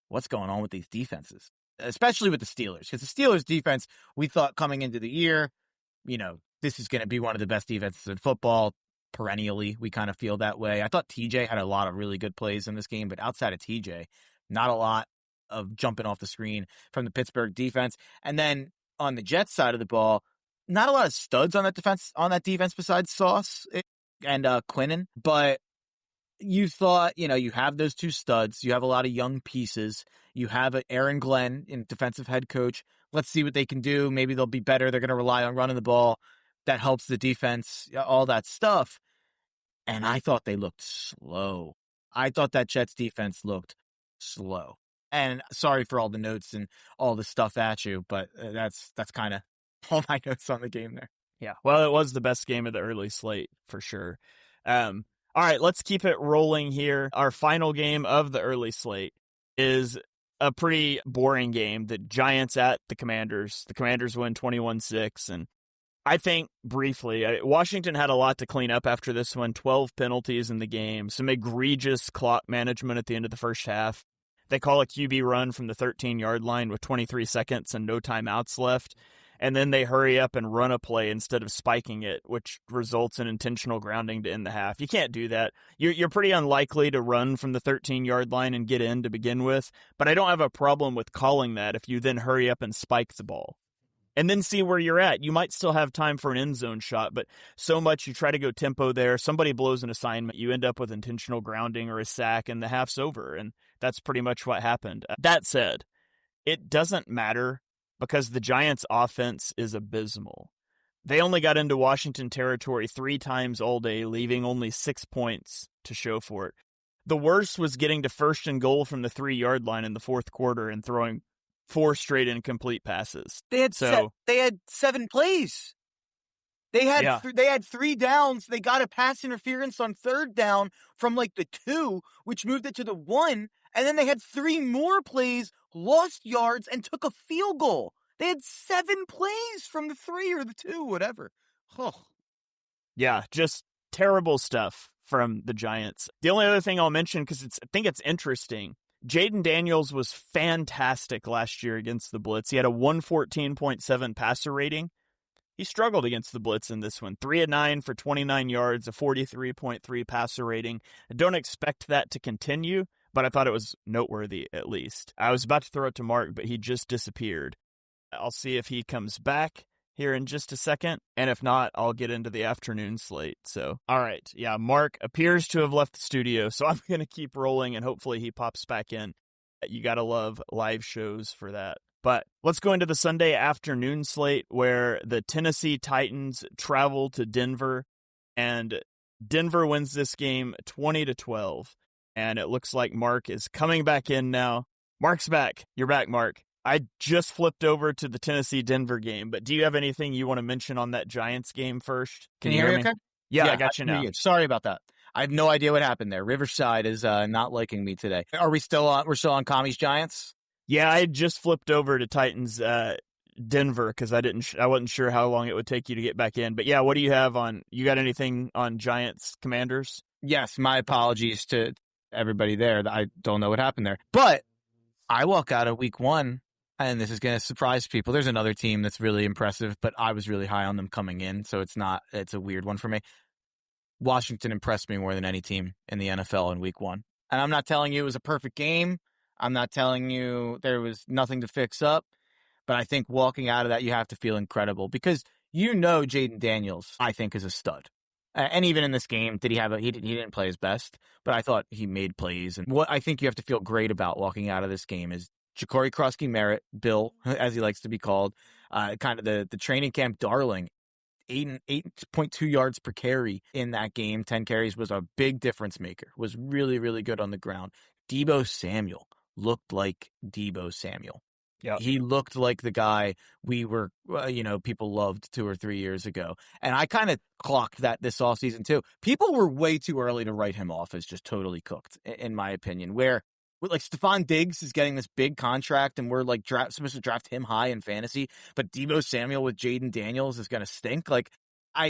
what's going on with these defenses? Especially with the Steelers. Because the Steelers defense, we thought coming into the year, this is going to be one of the best defenses in football. Perennially, we kind of feel that way. I thought TJ had a lot of really good plays in this game, but outside of TJ, not a lot of jumping off the screen from the Pittsburgh defense. And then on the Jets side of the ball, not a lot of studs on that defense besides Sauce and Quinnen. But you thought, you have those two studs. You have a lot of young pieces. You have Aaron Glenn in defensive head coach. Let's see what they can do. Maybe they'll be better. They're going to rely on running the ball. That helps the defense, all that stuff. And I thought they looked slow. I thought that Jets defense looked slow. And sorry for all the notes and all the stuff at you, but that's kind of all my notes on the game there. Yeah, well, it was the best game of the early slate for sure. All right, let's keep it rolling here. Our final game of the early slate is a pretty boring game. The Giants at the Commanders. The Commanders win 21-6. And I think, briefly, Washington had a lot to clean up after this one. 12 penalties in the game. Some egregious clock management at the end of the first half. They call a QB run from the 13-yard line with 23 seconds and no timeouts left. And then they hurry up and run a play instead of spiking it, which results in intentional grounding to end the half. You can't do that. You're pretty unlikely to run from the 13-yard line and get in to begin with, but I don't have a problem with calling that if you then hurry up and spike the ball. And then see where you're at. You might still have time for an end zone shot, but so much you try to go tempo there. Somebody blows an assignment. You end up with intentional grounding or a sack, and the half's over. And that's pretty much what happened. That said, it doesn't matter because the Giants' offense is abysmal. They only got into Washington territory 3 times all day, leaving only 6 points to show for it. The worst was getting to 1st and goal from the 3-yard line in the fourth quarter and throwing 4 straight incomplete passes. They had 7 plays. They had 3 downs. They got a pass interference on 3rd down from like the 2, which moved it to the 1. And then they had 3 more plays, lost yards, and took a field goal. They had 7 plays from the 3 or the 2, whatever. Oh. Yeah, just terrible stuff from the Giants. The only other thing I'll mention, because I think it's interesting, Jaden Daniels was fantastic last year against the blitz. He had a 114.7 passer rating. He struggled against the blitz in this one. 3 of 9 for 29 yards, a 43.3 passer rating. I don't expect that to continue, but I thought it was noteworthy at least. I was about to throw it to Mark, but he just disappeared. I'll see if he comes back here in just a second, and if not, I'll get into the afternoon slate. So, all right, yeah, Mark appears to have left the studio, so I'm going to keep rolling, and hopefully he pops back in. You got to love live shows for that. But let's go into the Sunday afternoon slate where the Tennessee Titans travel to Denver, and Denver wins this game 20-12. And it looks like Mark is coming back in now. Mark's back. You're back, Mark. I just flipped over to the Tennessee-Denver game, but do you have anything you want to mention on that Giants game first? Can you hear me okay? Yeah, I got you now. Sorry about that. I have no idea what happened there. Riverside is not liking me today. Are we still on? We're still on Commies Giants? Yeah, I just flipped over to Titans Denver because I wasn't sure how long it would take you to get back in. But yeah, what do you have on? You got anything on Giants Commanders? Yes, my apologies to everybody there. I don't know what happened there. But I walk out of week 1, and this is going to surprise people. There's another team that's really impressive, but I was really high on them coming in, so it's a weird one for me. Washington impressed me more than any team in the NFL in week 1. And I'm not telling you it was a perfect game. I'm not telling you there was nothing to fix up. But I think walking out of that, you have to feel incredible because Jaden Daniels, I think, is a stud. And even in this game, he didn't play his best, but I thought he made plays. And what I think you have to feel great about walking out of this game is Ja'Cory Krosky-Merritt, Bill, as he likes to be called, kind of the training camp darling, 8.2 yards per carry in that game. 10 carries was a big difference maker, was really, really good on the ground. Deebo Samuel looked like Deebo Samuel. Yeah, he looked like the guy people loved 2 or 3 years ago. And I kind of clocked that this offseason too. People were way too early to write him off as just totally cooked, in my opinion, where like Stephon Diggs is getting this big contract and we're like supposed to draft him high in fantasy, but Deebo Samuel with Jaden Daniels is going to stink. Like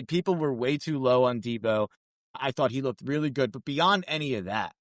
people were way too low on Deebo. I thought he looked really good, but beyond any of that,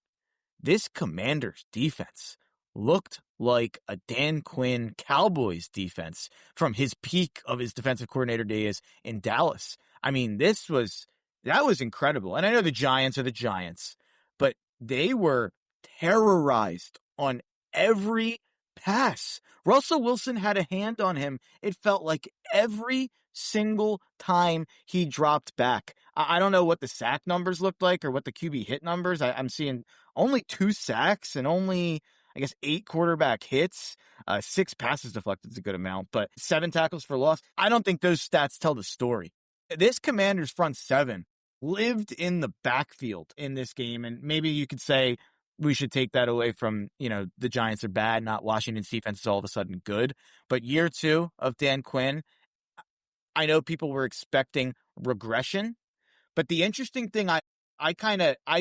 this Commanders defense looked like a Dan Quinn Cowboys defense from his peak of his defensive coordinator days in Dallas. I mean, that was incredible. And I know the Giants are the Giants, but they were terrorized on every pass. Russell Wilson had a hand on him. It felt like every single time he dropped back. I don't know what the sack numbers looked like or what the QB hit numbers. I'm seeing only 2 sacks and only, I guess, 8 quarterback hits. 6 passes deflected is a good amount, but 7 tackles for loss. I don't think those stats tell the story. This Commanders front 7 lived in the backfield in this game, and maybe you could say we should take that away from, the Giants are bad, not Washington's defense is all of a sudden good. But year 2 of Dan Quinn, I know people were expecting regression, but the interesting thing, I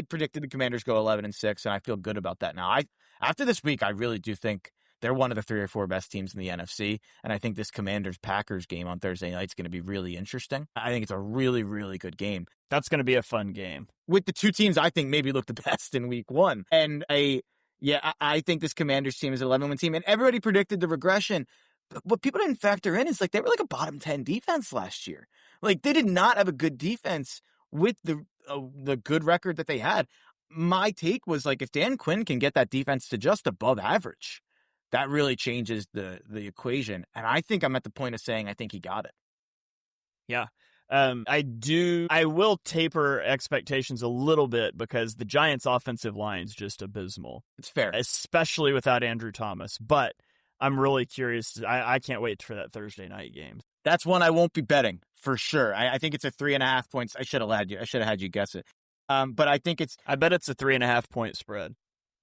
predicted the Commanders go 11-6, and I feel good about that now. After this week, I really do think they're one of the 3 or 4 best teams in the NFC, and I think this Commanders-Packers game on Thursday night is going to be really interesting. I think it's a really, really good game. That's going to be a fun game. With the 2 teams I think maybe look the best in week 1. And I think this Commanders team is an 11-win team, and everybody predicted the regression. But what people didn't factor in is they were like a bottom 10 defense last year. They did not have a good defense with the good record that they had. My take was if Dan Quinn can get that defense to just above average, that really changes the equation. And I think I'm at the point of saying I think he got it. Yeah. I will taper expectations a little bit because the Giants' offensive line is just abysmal. It's fair. Especially without Andrew Thomas. But I'm really curious. I can't wait for that Thursday night game. That's one I won't be betting for sure. I think it's a 3.5 points. I should have had you guess it. But I think I bet it's a 3.5 point spread.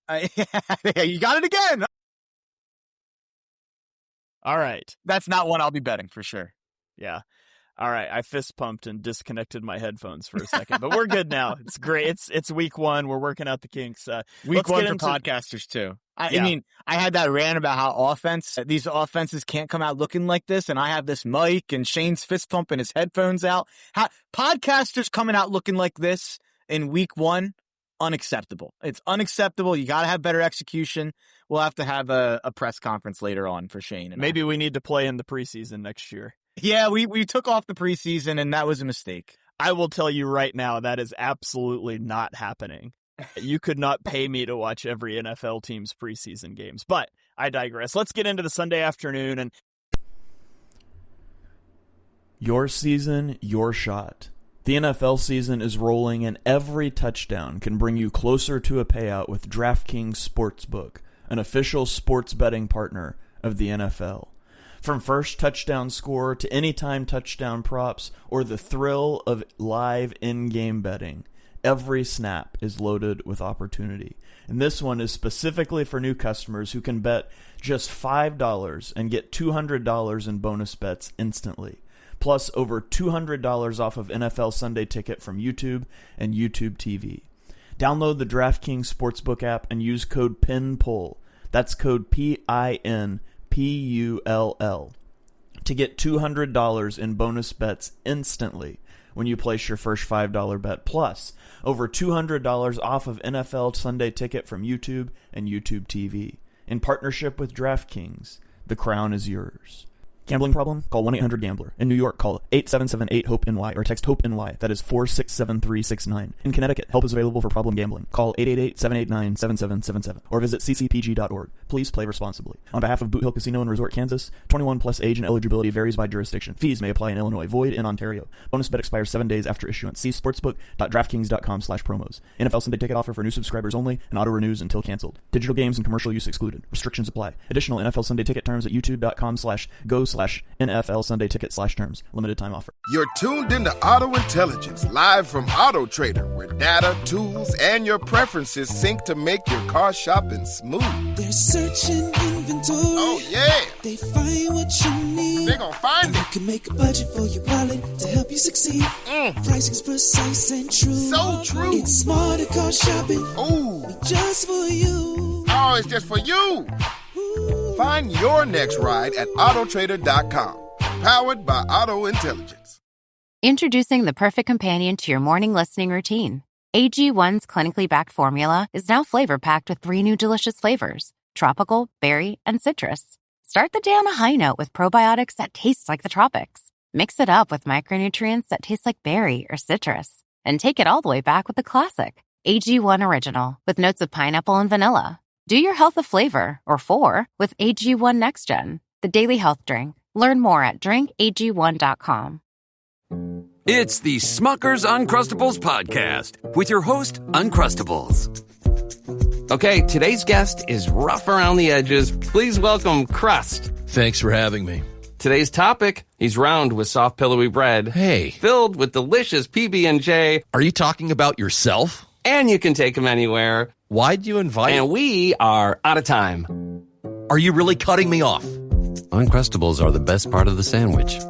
You got it again. All right. That's not one I'll be betting for sure. Yeah. All right. I fist pumped and disconnected my headphones for a second, but we're good now. It's great. It's week 1. We're working out the kinks. Week 1 for podcasters too. I mean, I had that rant about how these offenses can't come out looking like this, and I have this mic and Shane's fist pumping his headphones out. Podcasters coming out looking like this in week 1, unacceptable. It's unacceptable. You got to have better execution. We'll have to have a press conference later on for Shane. And maybe we need to play in the preseason next year. Yeah, we took off the preseason, and that was a mistake. I will tell you right now, that is absolutely not happening. You could not pay me to watch every NFL team's preseason games, but I digress. Let's get into the Sunday afternoon. And your season, your shot. The NFL season is rolling, and every touchdown can bring you closer to a payout with DraftKings Sportsbook, an official sports betting partner of the NFL. From first touchdown score to anytime touchdown props or the thrill of live in-game betting, every snap is loaded with opportunity. And this one is specifically for new customers who can bet just $5 and get $200 in bonus bets instantly. Plus over $200 off of NFL Sunday Ticket from YouTube and YouTube TV. Download the DraftKings Sportsbook app and use code PINPULL. That's code PINPULL to get $200 in bonus bets instantly when you place your first $5 bet. Plus over $200 off of NFL Sunday Ticket from YouTube and YouTube TV. In partnership with DraftKings, the crown is yours. Gambling problem? Call 1-800-GAMBLER. In New York, call 877-8-HOPE-NY or text HOPE-NY. That is 467-369. In Connecticut, help is available for problem gambling. Call 888-789-7777 or visit ccpg.org. Please play responsibly. On behalf of Boot Hill Casino and Resort, Kansas, 21 plus age and eligibility varies by jurisdiction. Fees may apply in Illinois. Void in Ontario. Bonus bet expires 7 days after issuance. See sportsbook.draftkings.com/promos. NFL Sunday Ticket offer for new subscribers only and auto renews until canceled. Digital games and commercial use excluded. Restrictions apply. Additional NFL Sunday Ticket terms at youtube.com/go/NFL Sunday Ticket/terms. Limited time offer. You're tuned into Auto Intelligence, live from Auto Trader, where data, tools, and your preferences sync to make your car shopping smooth. They're searching inventory. Oh, yeah. They find what you need. They're gonna find it. You can make a budget for your wallet to help you succeed. Pricing's precise and true. So true. It's smarter car shopping. Ooh. Just for you. Oh, it's just for you. Find your next ride at autotrader.com. Powered by Auto Intelligence. Introducing the perfect companion to your morning listening routine. AG1's clinically backed formula is now flavor-packed with 3 new delicious flavors: tropical, berry, and citrus. Start the day on a high note with probiotics that taste like the tropics. Mix it up with micronutrients that taste like berry or citrus. And take it all the way back with the classic AG1 Original with notes of pineapple and vanilla. Do your health a flavor, or 4, with AG1 Next Gen, the daily health drink. Learn more at drinkag1.com. It's the Smucker's Uncrustables podcast with your host, Uncrustables. Okay, today's guest is rough around the edges. Please welcome Crust. Thanks for having me. Today's topic, he's round with soft, pillowy bread. Hey. Filled with delicious PB&J. Are you talking about yourself? And you can take him anywhere. Why'd you invite? And we are out of time. Are you really cutting me off? Uncrustables are the best part of the sandwich.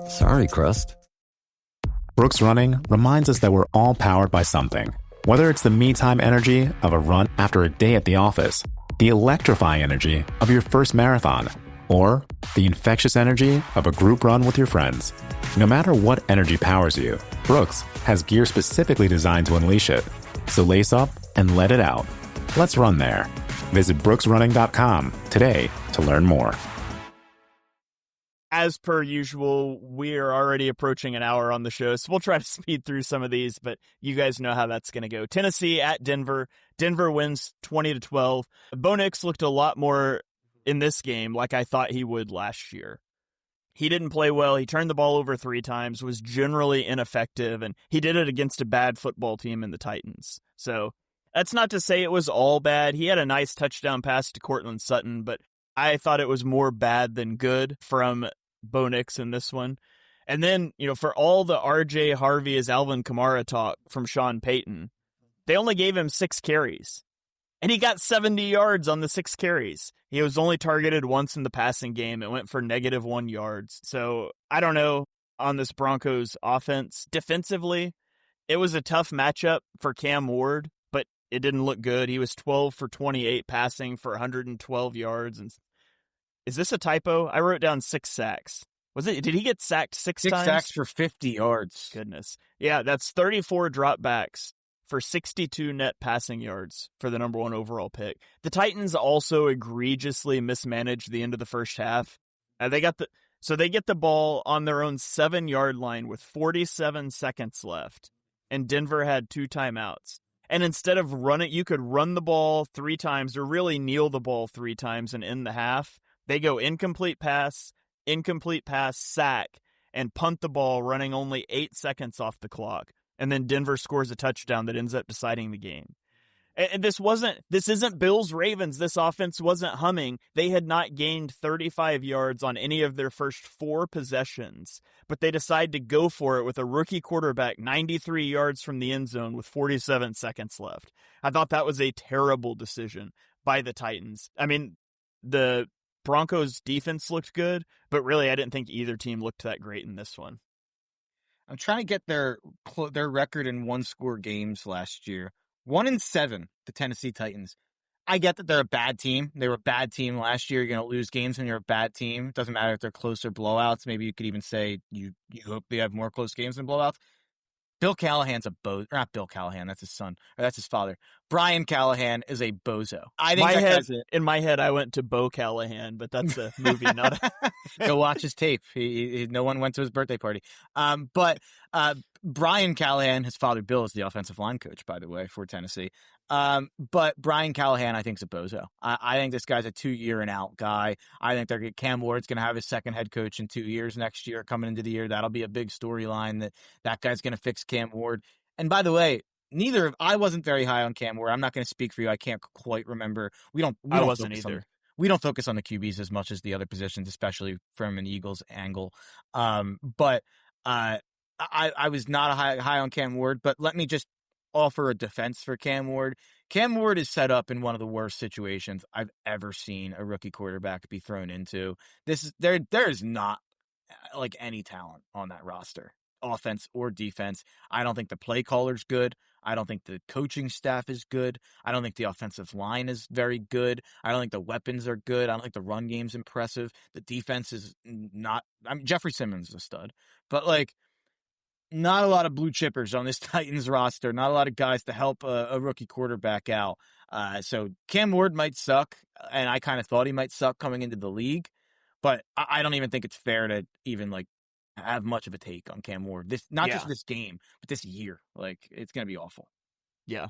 Sorry, Crust. Brooks Running reminds us that we're all powered by something. Whether it's the me-time energy of a run after a day at the office, the electrifying energy of your first marathon, or the infectious energy of a group run with your friends. No matter what energy powers you, Brooks has gear specifically designed to unleash it. So lace up and let it out. Let's run there. Visit brooksrunning.com today to learn more. As per usual, we're already approaching an hour on the show, so we'll try to speed through some of these, but you guys know how that's going to go. Tennessee at Denver. Denver wins 20-12. Bo Nix looked a lot more in this game like I thought he would last year. He didn't play well. He turned the ball over 3 times, was generally ineffective, and he did it against a bad football team in the Titans. So that's not to say it was all bad. He had a nice touchdown pass to Cortland Sutton, but I thought it was more bad than good from Bo Nix in this one. And then, for all the RJ Harvey is Alvin Kamara talk from Sean Payton, they only gave him 6 carries. And he got 70 yards on the 6 carries. He was only targeted once in the passing game. It went for -1 yards. So I don't know on this Broncos offense. Defensively, it was a tough matchup for Cam Ward, but it didn't look good. He was 12 for 28 passing for 112 yards. And is this a typo? I wrote down 6 sacks. Did he get sacked 6 times? 6 sacks for 50 yards. Goodness. Yeah, that's 34 dropbacks for 62 net passing yards for the number 1 overall pick. The Titans also egregiously mismanaged the end of the first half. They get the ball on their own 7-yard line with 47 seconds left, and Denver had 2 timeouts. And instead of you could run the ball 3 times or really kneel the ball 3 times and end the half. They go incomplete pass, sack, and punt the ball running only 8 seconds off the clock. And then Denver scores a touchdown that ends up deciding the game. And this isn't Bills Ravens. This offense wasn't humming. They had not gained 35 yards on any of their first 4 possessions, but they decide to go for it with a rookie quarterback 93 yards from the end zone with 47 seconds left. I thought that was a terrible decision by the Titans. I mean, the Broncos defense looked good, but really I didn't think either team looked that great in this one. I'm trying to get their record in 1-score games last year. 1-7, the Tennessee Titans. I get that they're a bad team. They were a bad team last year. You're going to lose games when you're a bad team. It doesn't matter if they're close or blowouts. Maybe you could even say you hope they have more close games than blowouts. Bill Callahan's not Bill Callahan, that's his son, or that's his father. Brian Callahan is a bozo. I think in my head, I went to Bo Callahan, but that's a movie, not a... Go watch his tape. No one went to his birthday party. But Brian Callahan, his father Bill, is the offensive line coach, by the way, for Tennessee. But Brian Callahan, I think, is a bozo. I think this guy's a 2-year and out guy. I think Cam Ward's going to have his second head coach in 2 years next year, coming into the year. That'll be a big storyline that guy's going to fix Cam Ward. And by the way, I wasn't very high on Cam Ward. I'm not going to speak for you. I can't quite remember. I wasn't either. We don't focus on the QBs as much as the other positions, especially from an Eagles angle. But I was not high on Cam Ward, but let me just offer a defense for Cam Ward. Cam Ward is set up in one of the worst situations I've ever seen a rookie quarterback be thrown into. There is not like any talent on that roster, offense or defense. I don't think the play caller's good. I don't think the coaching staff is good. I don't think the offensive line is very good. I don't think the weapons are good. I don't think the run game's impressive. The defense is not. Jeffrey Simmons is a stud, but not a lot of blue chippers on this Titans roster. Not a lot of guys to help a rookie quarterback out. So Cam Ward might suck, and I kind of thought he might suck coming into the league, but I don't even think it's fair to even have much of a take on Cam Ward. Just this game, but this year. It's going to be awful. Yeah.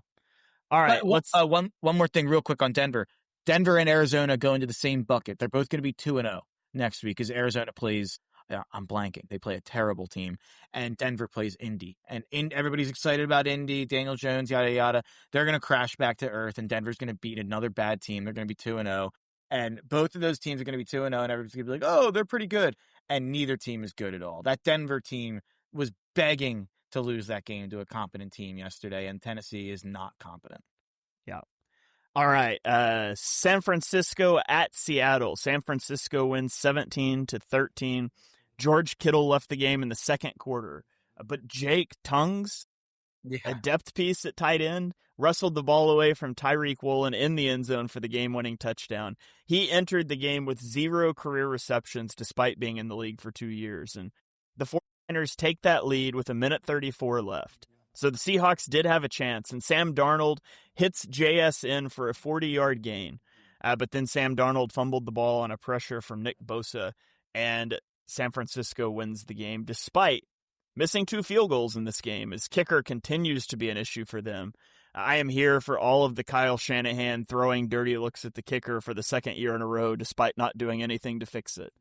All right. Let's one more thing real quick on Denver. Denver and Arizona go into the same bucket. They're both going to be 2-0 next week because Arizona plays I'm blanking. They play a terrible team, and Denver plays Indy, and everybody's excited about Indy, Daniel Jones, yada yada. They're going to crash back to earth, and Denver's going to beat another bad team. They're going to be 2-0, and both of those teams are going to be 2-0, and everybody's going to be like, oh, they're pretty good, and neither team is good at all. That Denver team was begging to lose that game to a competent team yesterday, and Tennessee is not competent. Yeah. All right, San Francisco at Seattle. San Francisco wins 17-13. George Kittle left the game in the second quarter, but Jake Tungs, a depth piece at tight end, wrestled the ball away from Tyreek Woolen in the end zone for the game-winning touchdown. He entered the game with 0 career receptions despite being in the league for 2 years, and the 49ers take that lead with 1:34 left. So the Seahawks did have a chance, and Sam Darnold hits JSN for a 40-yard gain. But then Sam Darnold fumbled the ball on a pressure from Nick Bosa, and San Francisco wins the game despite missing 2 field goals in this game, as kicker continues to be an issue for them. I am here for all of the Kyle Shanahan throwing dirty looks at the kicker for the second year in a row, despite not doing anything to fix it.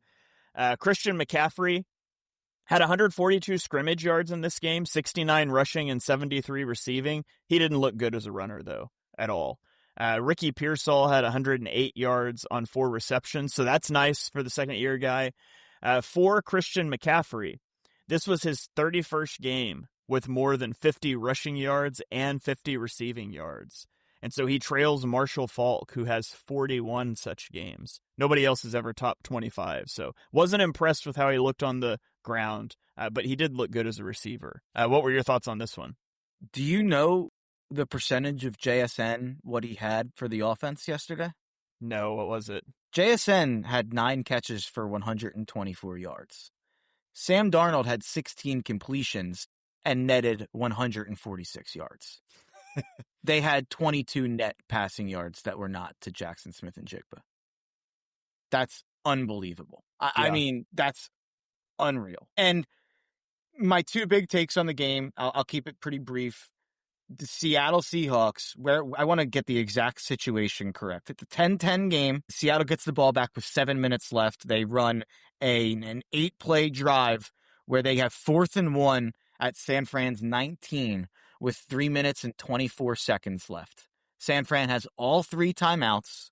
Christian McCaffrey had 142 scrimmage yards in this game, 69 rushing and 73 receiving. He didn't look good as a runner, though, at all. Ricky Pearsall had 108 yards on 4 receptions, so that's nice for the second-year guy. For Christian McCaffrey, this was his 31st game with more than 50 rushing yards and 50 receiving yards. And so he trails Marshall Faulk, who has 41 such games. Nobody else has ever topped 25. So wasn't impressed with how he looked on the ground, but he did look good as a receiver. What were your thoughts on this one? Do you know the percentage of JSN, what he had for the offense yesterday? No, what was it? JSN had 9 catches for 124 yards. Sam Darnold had 16 completions and netted 146 yards. They had 22 net passing yards that were not to Jackson Smith and Jigba. That's unbelievable. I mean, that's unreal. And my 2 big takes on the game, I'll keep it pretty brief. The Seattle Seahawks, where I want to get the exact situation correct. It's a 10-10 game. Seattle gets the ball back with 7 minutes left. They run an 8-play drive where they have 4th and 1 at San Fran's 19 with 3 minutes and 24 seconds left. San Fran has all 3 timeouts.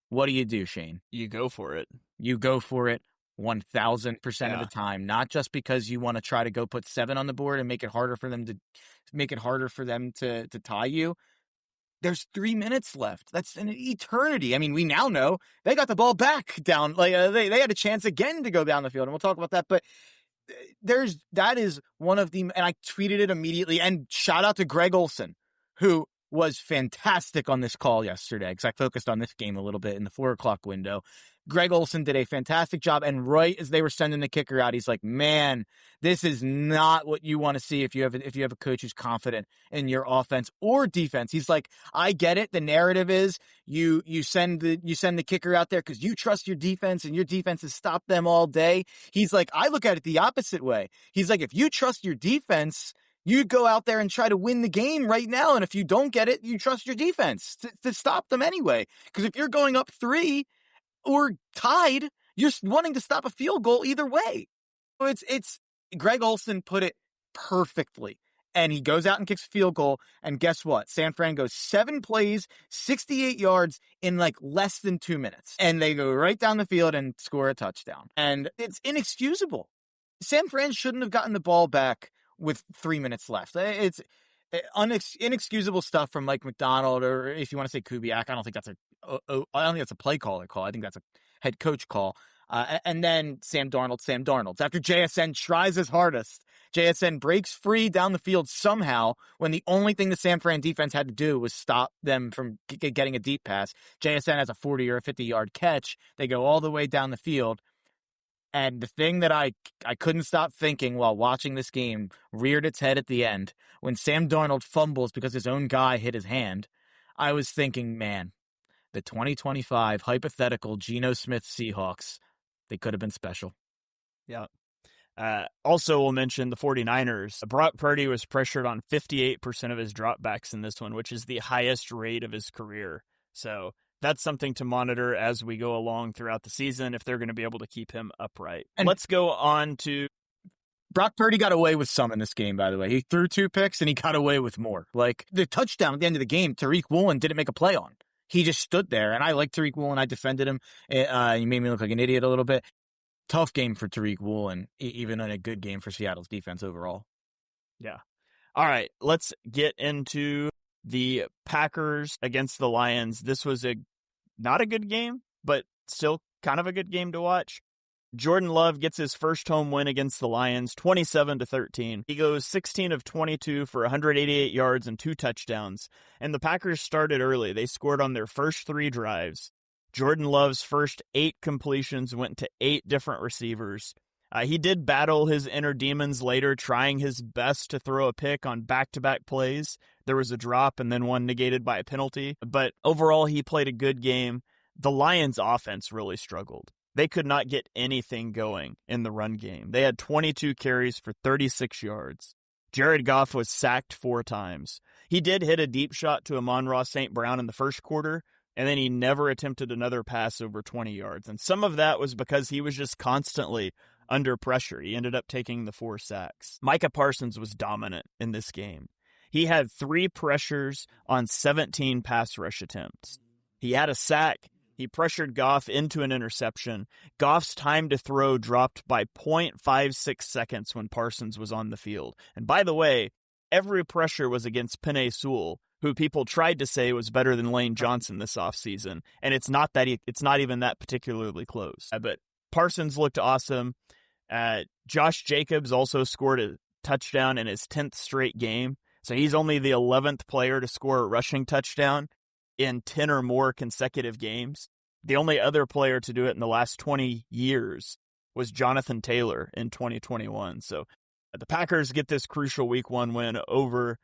What do, Shane? You go for it. You go for it 1,000% of the time, not just because you want to try to go put 7 on the board and make it harder for them to tie you. There's 3 minutes left. That's an eternity. I mean, we now know they got the ball back down. Like they had a chance again to go down the field, and we'll talk about that. But that is one of the, and I tweeted it immediately, and shout out to Greg Olson, who was fantastic on this call yesterday, because I focused on this game a little bit in the 4:00 window. Greg Olson did a fantastic job, and right as they were sending the kicker out, he's like, man, this is not what you want to see if you have a coach who's confident in your offense or defense. He's like, I get it. The narrative is you send the kicker out there because you trust your defense, and your defense has stopped them all day. He's like, I look at it the opposite way. He's like, if you trust your defense, you go out there and try to win the game right now. And if you don't get it, you trust your defense to stop them anyway. Because if you're going up 3 or tied, you're wanting to stop a field goal either way. So it's Greg Olson put it perfectly. And he goes out and kicks a field goal. And guess what? San Fran goes 7 plays, 68 yards in like less than 2 minutes. And they go right down the field and score a touchdown. And it's inexcusable. San Fran shouldn't have gotten the ball back with 3 minutes left. It's inexcusable stuff from Mike McDonald, or if you want to say Kubiak, I don't think that's a play caller call. I think that's a head coach call. And then Sam Darnold. After JSN tries his hardest, JSN breaks free down the field somehow when the only thing the San Fran defense had to do was stop them from getting a deep pass. JSN has a 40 or a 50-yard catch. They go all the way down the field. And the thing that I couldn't stop thinking while watching this game reared its head at the end. When Sam Darnold fumbles because his own guy hit his hand, I was thinking, man, the 2025 hypothetical Geno Smith Seahawks, they could have been special. Yeah. Also, we'll mention the 49ers. Brock Purdy was pressured on 58% of his dropbacks in this one, which is the highest rate of his career. So that's something to monitor as we go along throughout the season if they're going to be able to keep him upright. And let's go on to Brock Purdy got away with some in this game, by the way. He threw 2 picks and he got away with more. Like the touchdown at the end of the game, Tariq Woolen didn't make a play on. He just stood there, and I like Tariq Woolen. I defended him. He made me look like an idiot a little bit. Tough game for Tariq Woolen, even in a good game for Seattle's defense overall. Yeah. All right, let's get into the Packers against the Lions. This was not a good game, but still kind of a good game to watch. Jordan Love gets his first home win against the Lions, 27-13. He goes 16 of 22 for 188 yards and 2 touchdowns. And the Packers started early. They scored on their first 3 drives. Jordan Love's first 8 completions went to 8 different receivers. He did battle his inner demons later, trying his best to throw a pick on back-to-back plays. There was a drop and then one negated by a penalty. But overall, he played a good game. The Lions' offense really struggled. They could not get anything going in the run game. They had 22 carries for 36 yards. Jared Goff was sacked 4 times. He did hit a deep shot to Amon-Ra St. Brown in the first quarter, and then he never attempted another pass over 20 yards. And some of that was because he was just constantly under pressure. He ended up taking the 4 sacks. Micah Parsons was dominant in this game. He had 3 pressures on 17 pass rush attempts. He had a sack. He pressured Goff into an interception. Goff's time to throw dropped by 0.56 seconds when Parsons was on the field. And by the way, every pressure was against Penei Sewell, who people tried to say was better than Lane Johnson this offseason. And it's not even that particularly close. But Parsons looked awesome. Josh Jacobs also scored a touchdown in his 10th straight game. So he's only the 11th player to score a rushing touchdown in 10 or more consecutive games. The only other player to do it in the last 20 years was Jonathan Taylor in 2021. So the Packers get this crucial Week 1 win over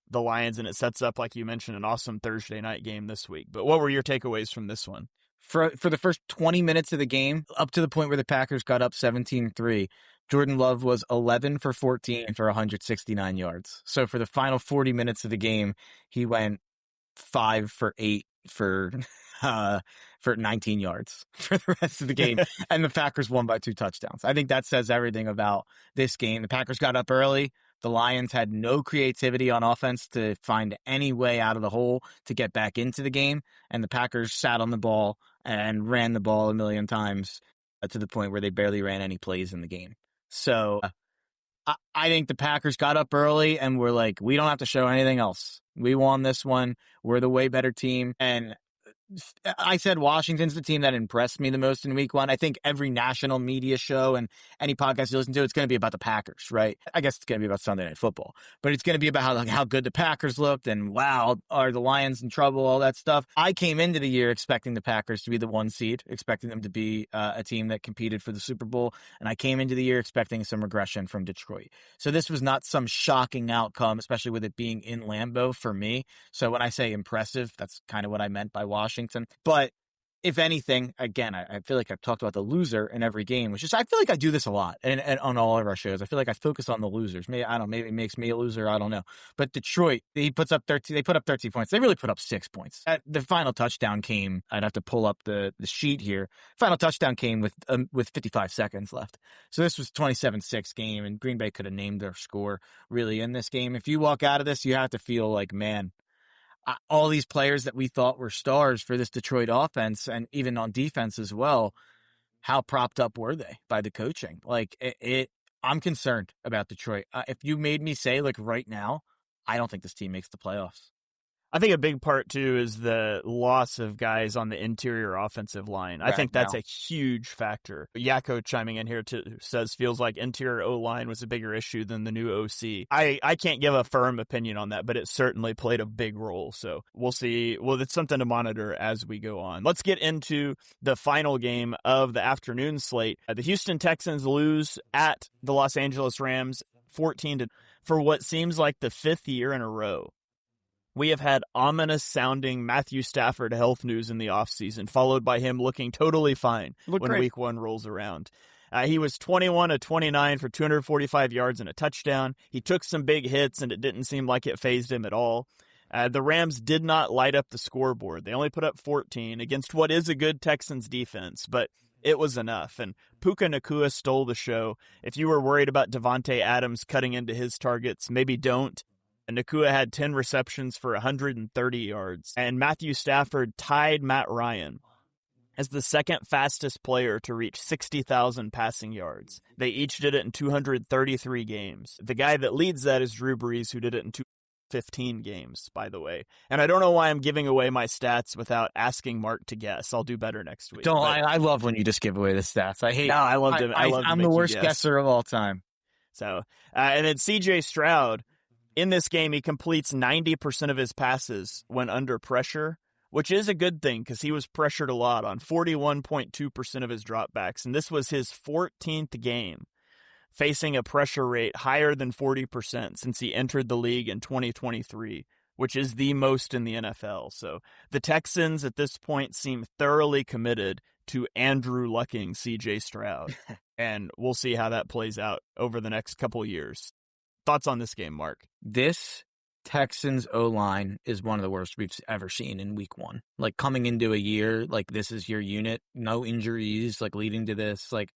the Lions, and it sets up, like you mentioned, an awesome Thursday night game this week. But what were your takeaways from this one? For the first 20 minutes of the game, up to the point where the Packers got up 17-3, Jordan Love was 11 for 14 for 169 yards. So for the final 40 minutes of the game, he went 5 for 8 for 19 yards for the rest of the game. And the Packers won by 2 touchdowns. I think that says everything about this game. The Packers got up early. The Lions had no creativity on offense to find any way out of the hole to get back into the game. And the Packers sat on the ball and ran the ball a million times to the point where they barely ran any plays in the game. So I think the Packers got up early and were like, we don't have to show anything else. We won this one. We're the way better team. And I said Washington's the team that impressed me the most in Week 1. I think every national media show and any podcast you listen to, it's going to be about the Packers, right? I guess it's going to be about Sunday Night Football, but it's going to be about how good the Packers looked and wow, are the Lions in trouble, all that stuff. I came into the year expecting the Packers to be the 1 seed, expecting them to be a team that competed for the Super Bowl, and I came into the year expecting some regression from Detroit. So this was not some shocking outcome, especially with it being in Lambeau for me. So when I say impressive, that's kind of what I meant by Washington. But if anything, again, I feel like I've talked about the loser in every game, which is, I feel like I do this a lot and on all of our shows. I feel like I focus on the losers. Maybe, I don't know, maybe it makes me a loser. I don't know. But Detroit, they put up 13 points. They really put up 6 points. The final touchdown came, I'd have to pull up the sheet here. Final touchdown came with 55 seconds left. So this was 27-6 game, and Green Bay could have named their score really in this game. If you walk out of this, you have to feel like, man, all these players that we thought were stars for this Detroit offense and even on defense as well, how propped up were they by the coaching? Like I'm concerned about Detroit. If you made me say like right now, I don't think this team makes the playoffs. I think a big part, too, is the loss of guys on the interior offensive line. I think that's a huge factor. Yakko chiming in here says feels like interior O-line was a bigger issue than the new OC. I can't give a firm opinion on that, but it certainly played a big role. So we'll see. Well, it's something to monitor as we go on. Let's get into the final game of the afternoon slate. The Houston Texans lose at the Los Angeles Rams 14 for what seems like the 5th year in a row. We have had ominous-sounding Matthew Stafford health news in the offseason, followed by him looking totally fine when Week 1 rolls around. He was 21 of 29 for 245 yards and a touchdown. He took some big hits, and it didn't seem like it fazed him at all. The Rams did not light up the scoreboard. They only put up 14 against what is a good Texans defense, but it was enough. And Puka Nacua stole the show. If you were worried about Devontae Adams cutting into his targets, maybe don't. And Nacua had 10 receptions for 130 yards. And Matthew Stafford tied Matt Ryan as the second fastest player to reach 60,000 passing yards. They each did it in 233 games. The guy that leads that is Drew Brees, who did it in 215 games, by the way. And I don't know why I'm giving away my stats without asking Mark to guess. I'll do better next week. I love when you just give away the stats. I hate. No, I love to. I'm the worst guesser of all time. So, and then C.J. Stroud, in this game, he completes 90% of his passes when under pressure, which is a good thing because he was pressured a lot on 41.2% of his dropbacks. And this was his 14th game facing a pressure rate higher than 40% since he entered the league in 2023, which is the most in the NFL. So the Texans at this point seem thoroughly committed to Andrew Lucking C.J. Stroud. And we'll see how that plays out over the next couple years. Thoughts on this game, Mark? This Texans O-line is one of the worst we've ever seen in week one. Like, coming into a year, like, this is your unit, no injuries, like, leading to this. Like,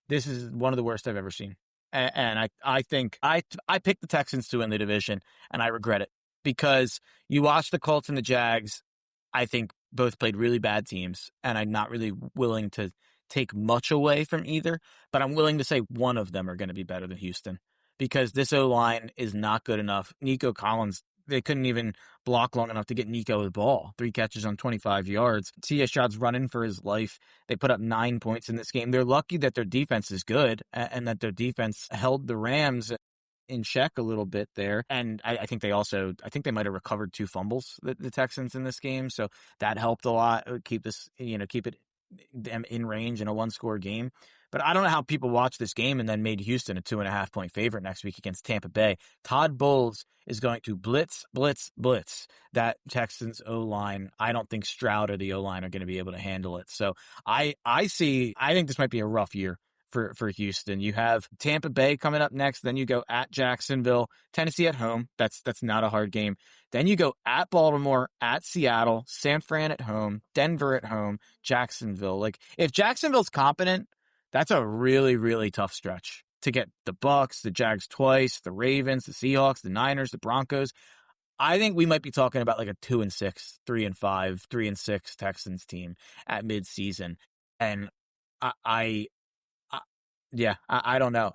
this is one of the worst I've ever seen. And I think I picked the Texans to win the division, and I regret it. Because you watch the Colts and the Jags, I think both played really bad teams, and I'm not really willing to take much away from either, but I'm willing to say one of them are going to be better than Houston. Because this O-line is not good enough. Nico Collins, they couldn't even block long enough to get Nico the ball. 3 catches on 25 yards. C.J. Stroud's running for his life. They put up 9 points in this game. They're lucky that their defense is good and that their defense held the Rams in check a little bit there. And I think they might have recovered 2 fumbles, the Texans, in this game. So that helped a lot. Keep it them in range in a 1-score game. But I don't know how people watch this game and then made Houston a 2.5-point favorite next week against Tampa Bay. Think Bowles is going to blitz that Texans O-line. I don't think Stroud or the O-line are going to be able to handle it. So I think this might be a rough year for Houston. You have Tampa Bay coming up next. Then you go at Jacksonville, Tennessee at home. That's not a hard game. Then you go at Baltimore, at Seattle, San Fran at home, Denver at home, Jacksonville. Like, if Jacksonville's competent, that's a really, really tough stretch to get the Bucs, the Jags twice, the Ravens, the Seahawks, the Niners, the Broncos. I think we might be talking about like a 2-6, 3-5, 3-6 Texans team at midseason. And I don't know.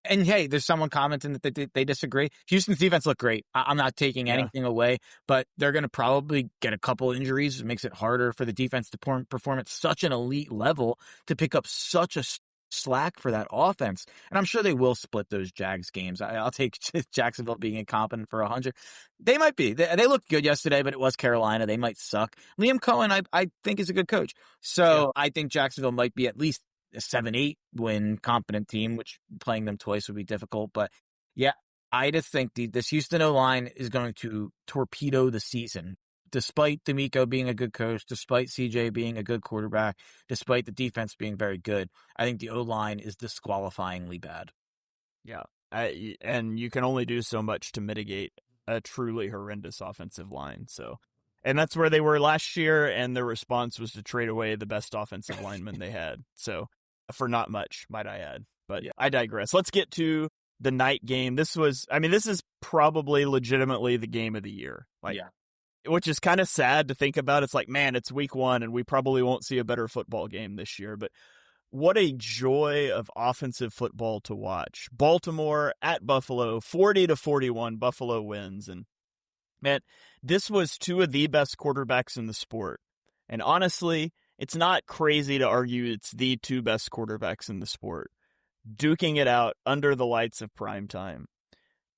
And hey, there's someone commenting that they disagree. Houston's defense looked great. I'm not taking anything away, but they're going to probably get a couple injuries. It makes it harder for the defense to perform at such an elite level to pick up such a slack for that offense. And I'm sure they will split those Jags games. I'll take Jacksonville being incompetent for 100. They might be. They looked good yesterday, but it was Carolina. They might suck. Liam Cohen, I think, is a good coach. So I think Jacksonville might be at least a 7-8 win competent team, which playing them twice would be difficult. But yeah, I just think this Houston O-line is going to torpedo the season. Despite D'Amico being a good coach, despite CJ being a good quarterback, despite the defense being very good, I think the O-line is disqualifyingly bad. Yeah, and you can only do so much to mitigate a truly horrendous offensive line. So, and that's where they were last year, and their response was to trade away the best offensive lineman they had. So, for not much, might I add. But I digress. Let's get to the night game. This is probably legitimately the game of the year. Which is kind of sad to think about. It's like, man, it's week 1, and we probably won't see a better football game this year. But what a joy of offensive football to watch. Baltimore at Buffalo, 40-41. Buffalo wins. And man, this was 2 of the best quarterbacks in the sport. And honestly, it's not crazy to argue it's the 2 best quarterbacks in the sport, duking it out under the lights of prime time.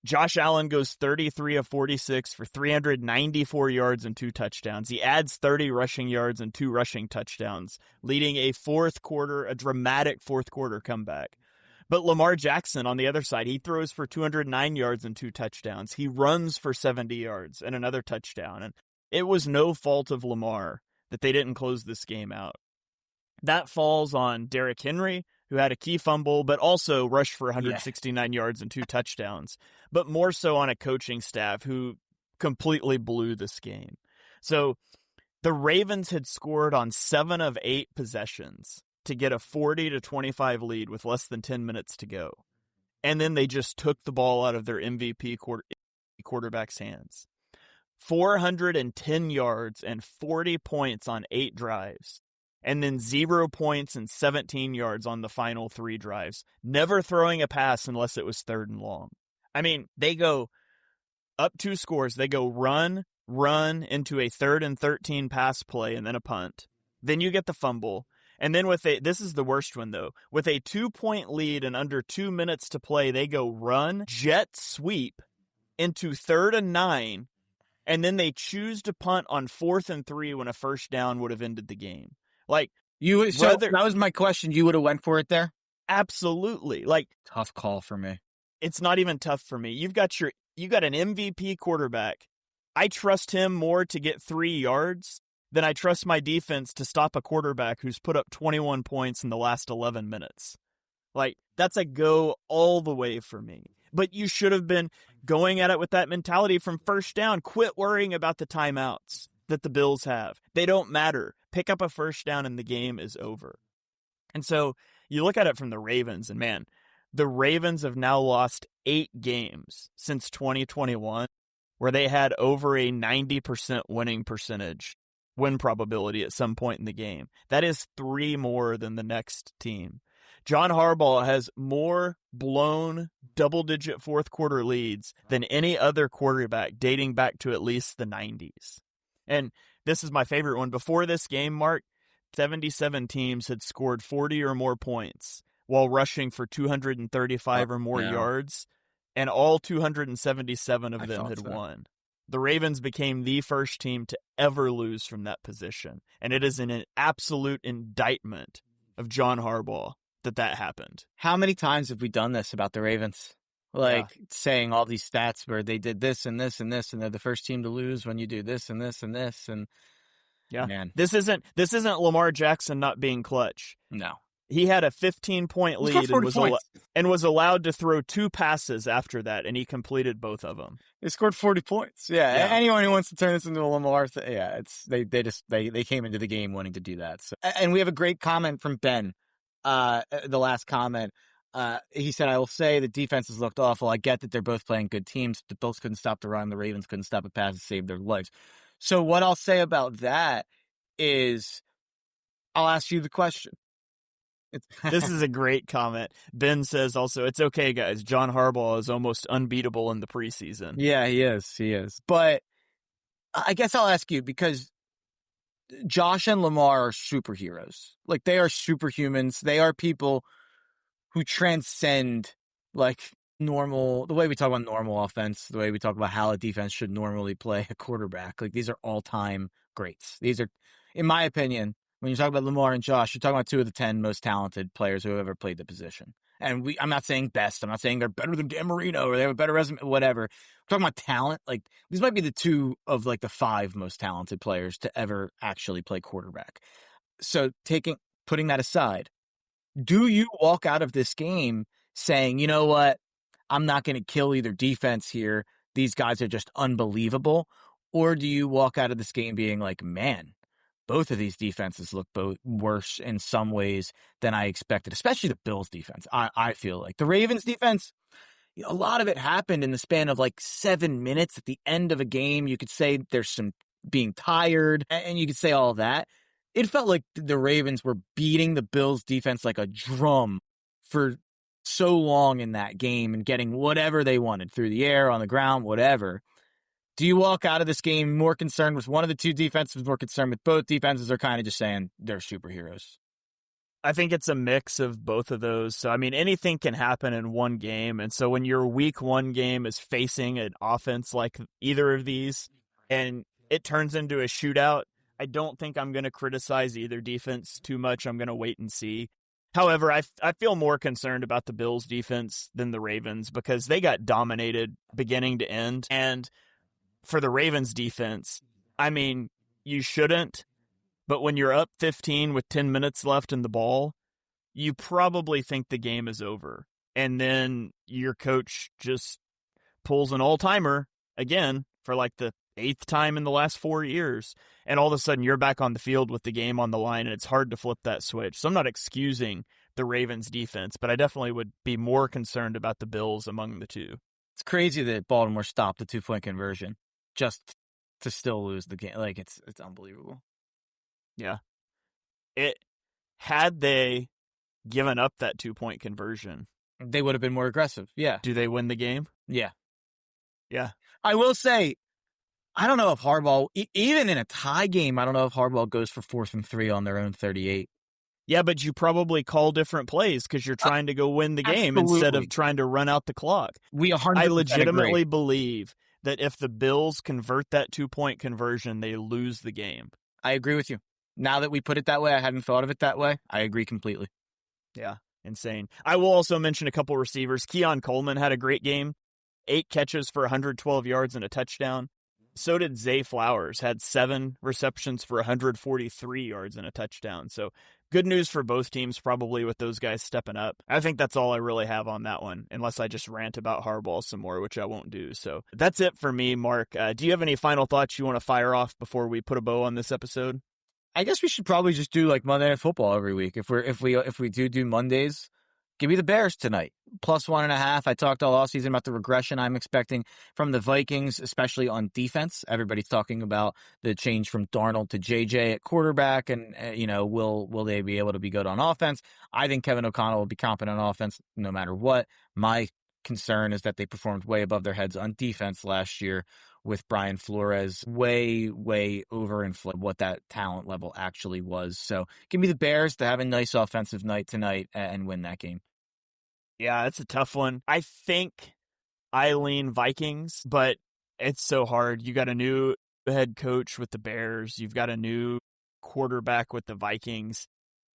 Josh Allen goes 33 of 46 for 394 yards and 2 touchdowns. He adds 30 rushing yards and 2 rushing touchdowns, leading a dramatic fourth quarter comeback. But Lamar Jackson, on the other side, he throws for 209 yards and 2 touchdowns. He runs for 70 yards and another touchdown. And it was no fault of Lamar that they didn't close this game out. That falls on Derrick Henry, who had a key fumble, but also rushed for 169 yards and 2 touchdowns. But more so on a coaching staff who completely blew this game. So the Ravens had scored on 7 of 8 possessions to get a 40-25 lead with less than 10 minutes to go. And then they just took the ball out of their MVP quarterback's hands. 410 yards and 40 points on 8 drives. And then 0 points and 17 yards on the final 3 drives. Never throwing a pass unless it was 3rd and long. I mean, they go up 2 scores. They go run into a 3rd and 13 pass play and then a punt. Then you get the fumble. And then this is the worst one though, with a 2-point lead and under 2 minutes to play, they go run, jet sweep into 3rd and 9, and then they choose to punt on 4th and 3 when a first down would have ended the game. Like that was my question. You would have went for it there? Absolutely. Like, tough call for me. It's not even tough for me. You got an MVP quarterback. I trust him more to get 3 yards than I trust my defense to stop a quarterback who's put up 21 points in the last 11 minutes. Like, that's a go all the way for me. But you should have been going at it with that mentality from first down. Quit worrying about the timeouts that the Bills have. They don't matter. Pick up a first down and the game is over. And so you look at it from the Ravens, and man, the Ravens have now lost 8 games since 2021 where they had over a 90% win probability at some point in the game. That is 3 more than the next team. John Harbaugh has more blown double-digit fourth quarter leads than any other quarterback dating back to at least the 90s. And this is my favorite one. Before this game, Mark, 77 teams had scored 40 or more points while rushing for 235 or more yards, and all 277 of them had won. The Ravens became the first team to ever lose from that position. And it is an absolute indictment of John Harbaugh that happened. How many times have we done this about the Ravens? Saying all these stats where they did this and this and this, and they're the first team to lose when you do this and this and this. And yeah, man, this isn't Lamar Jackson not being clutch. No. He had a 15-point lead and was allowed to throw 2 passes after that, and he completed both of them. They scored 40 points. Yeah. Anyone who wants to turn this into a Lamar they came into the game wanting to do that. So, and we have a great comment from Ben. The last comment. He said, "I will say the defenses looked awful. I get that they're both playing good teams. The Bills couldn't stop the run. The Ravens couldn't stop a pass to save their lives." So what I'll say about that is, I'll ask you the question. This is a great comment. Ben says also, it's okay, guys. John Harbaugh is almost unbeatable in the preseason. Yeah, he is. But I guess I'll ask you, because Josh and Lamar are superheroes. Like, they are superhumans. They are people who transcend, like, the way we talk about normal offense, the way we talk about how a defense should normally play a quarterback. Like, these are all-time greats. These are, in my opinion, when you talk about Lamar and Josh, you're talking about 2 of the 10 most talented players who have ever played the position. And I'm not saying best. I'm not saying they're better than Dan Marino or they have a better resume, whatever. I'm talking about talent. Like, these might be the 2 of like the 5 most talented players to ever actually play quarterback. So putting that aside, do you walk out of this game saying, you know what, I'm not going to kill either defense here. These guys are just unbelievable. Or do you walk out of this game being like, man, both of these defenses look worse in some ways than I expected, especially the Bills defense. I feel like the Ravens defense, a lot of it happened in the span of like 7 minutes at the end of a game. You could say there's some being tired, and you could say all that. It felt like the Ravens were beating the Bills defense like a drum for so long in that game and getting whatever they wanted through the air, on the ground, whatever. Do you walk out of this game more concerned with one of the 2 defenses, more concerned with both defenses, or kind of just saying they're superheroes? I think it's a mix of both of those. So, I mean, anything can happen in one game. And so when your week 1 game is facing an offense like either of these and it turns into a shootout, I don't think I'm going to criticize either defense too much. I'm going to wait and see. However, I feel more concerned about the Bills defense than the Ravens because they got dominated beginning to end. And for the Ravens defense, I mean, you shouldn't, but when you're up 15 with 10 minutes left in the ball, you probably think the game is over. And then your coach just pulls an all-timer again for like the 8th time in the last 4 years. And all of a sudden you're back on the field with the game on the line, and it's hard to flip that switch. So I'm not excusing the Ravens defense, but I definitely would be more concerned about the Bills among the two. It's crazy that Baltimore stopped the 2-point conversion just to still lose the game. Like, it's unbelievable. Yeah. Had they given up that 2-point conversion, they would have been more aggressive. Yeah. Do they win the game? Yeah. Yeah. I will say, I don't know if Harbaugh, even in a tie game, I don't know if Harbaugh goes for 4th and 3 on their own 38. Yeah, but you probably call different plays because you're trying to go win the game instead of trying to run out the clock. I legitimately believe that if the Bills convert that 2-point conversion, they lose the game. I agree with you. Now that we put it that way, I hadn't thought of it that way. I agree completely. Yeah, insane. I will also mention a couple receivers. Keon Coleman had a great game. 8 catches for 112 yards and a touchdown. So did Zay Flowers, had 7 receptions for 143 yards and a touchdown. So good news for both teams, probably, with those guys stepping up. I think that's all I really have on that one, unless I just rant about Harbaugh some more, which I won't do. So that's it for me, Mark. Do you have any final thoughts you want to fire off before we put a bow on this episode? I guess we should probably just do like Monday Night Football every week. If we do Mondays, give me the Bears tonight. +1.5. I talked all offseason about the regression I'm expecting from the Vikings, especially on defense. Everybody's talking about the change from Darnold to JJ at quarterback, and will they be able to be good on offense? I think Kevin O'Connell will be competent on offense no matter what. My concern is that they performed way above their heads on defense last year, with Brian Flores way overinflated what that talent level actually was. So give me the Bears to have a nice offensive night tonight and win that game. Yeah, it's a tough one. I think I lean Vikings, but it's so hard. You got a new head coach with the Bears. You've got a new quarterback with the Vikings.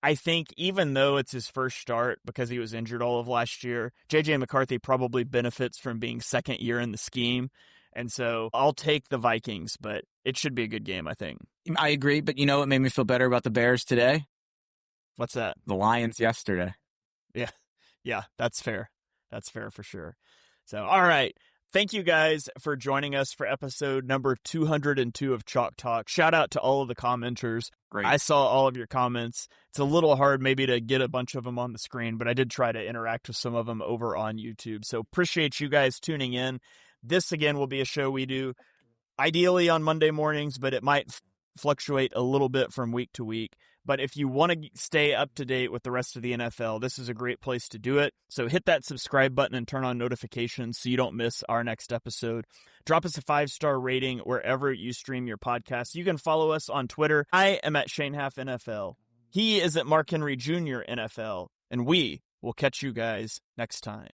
I think even though it's his first start because he was injured all of last year, J.J. McCarthy probably benefits from being second year in the scheme. And so I'll take the Vikings, but it should be a good game, I think. I agree, but you know what made me feel better about the Bears today? What's that? The Lions yesterday. Yeah, that's fair. That's fair for sure. So, all right. Thank you guys for joining us for episode number 202 of Chalk Talk. Shout out to all of the commenters. Great. I saw all of your comments. It's a little hard maybe to get a bunch of them on the screen, but I did try to interact with some of them over on YouTube. So appreciate you guys tuning in. This, again, will be a show we do ideally on Monday mornings, but it might fluctuate a little bit from week to week. But if you want to stay up to date with the rest of the NFL, this is a great place to do it. So hit that subscribe button and turn on notifications so you don't miss our next episode. Drop us a 5-star rating wherever you stream your podcast. You can follow us on Twitter. I am at Shane Half NFL. He is at Mark Henry Jr. NFL. And we will catch you guys next time.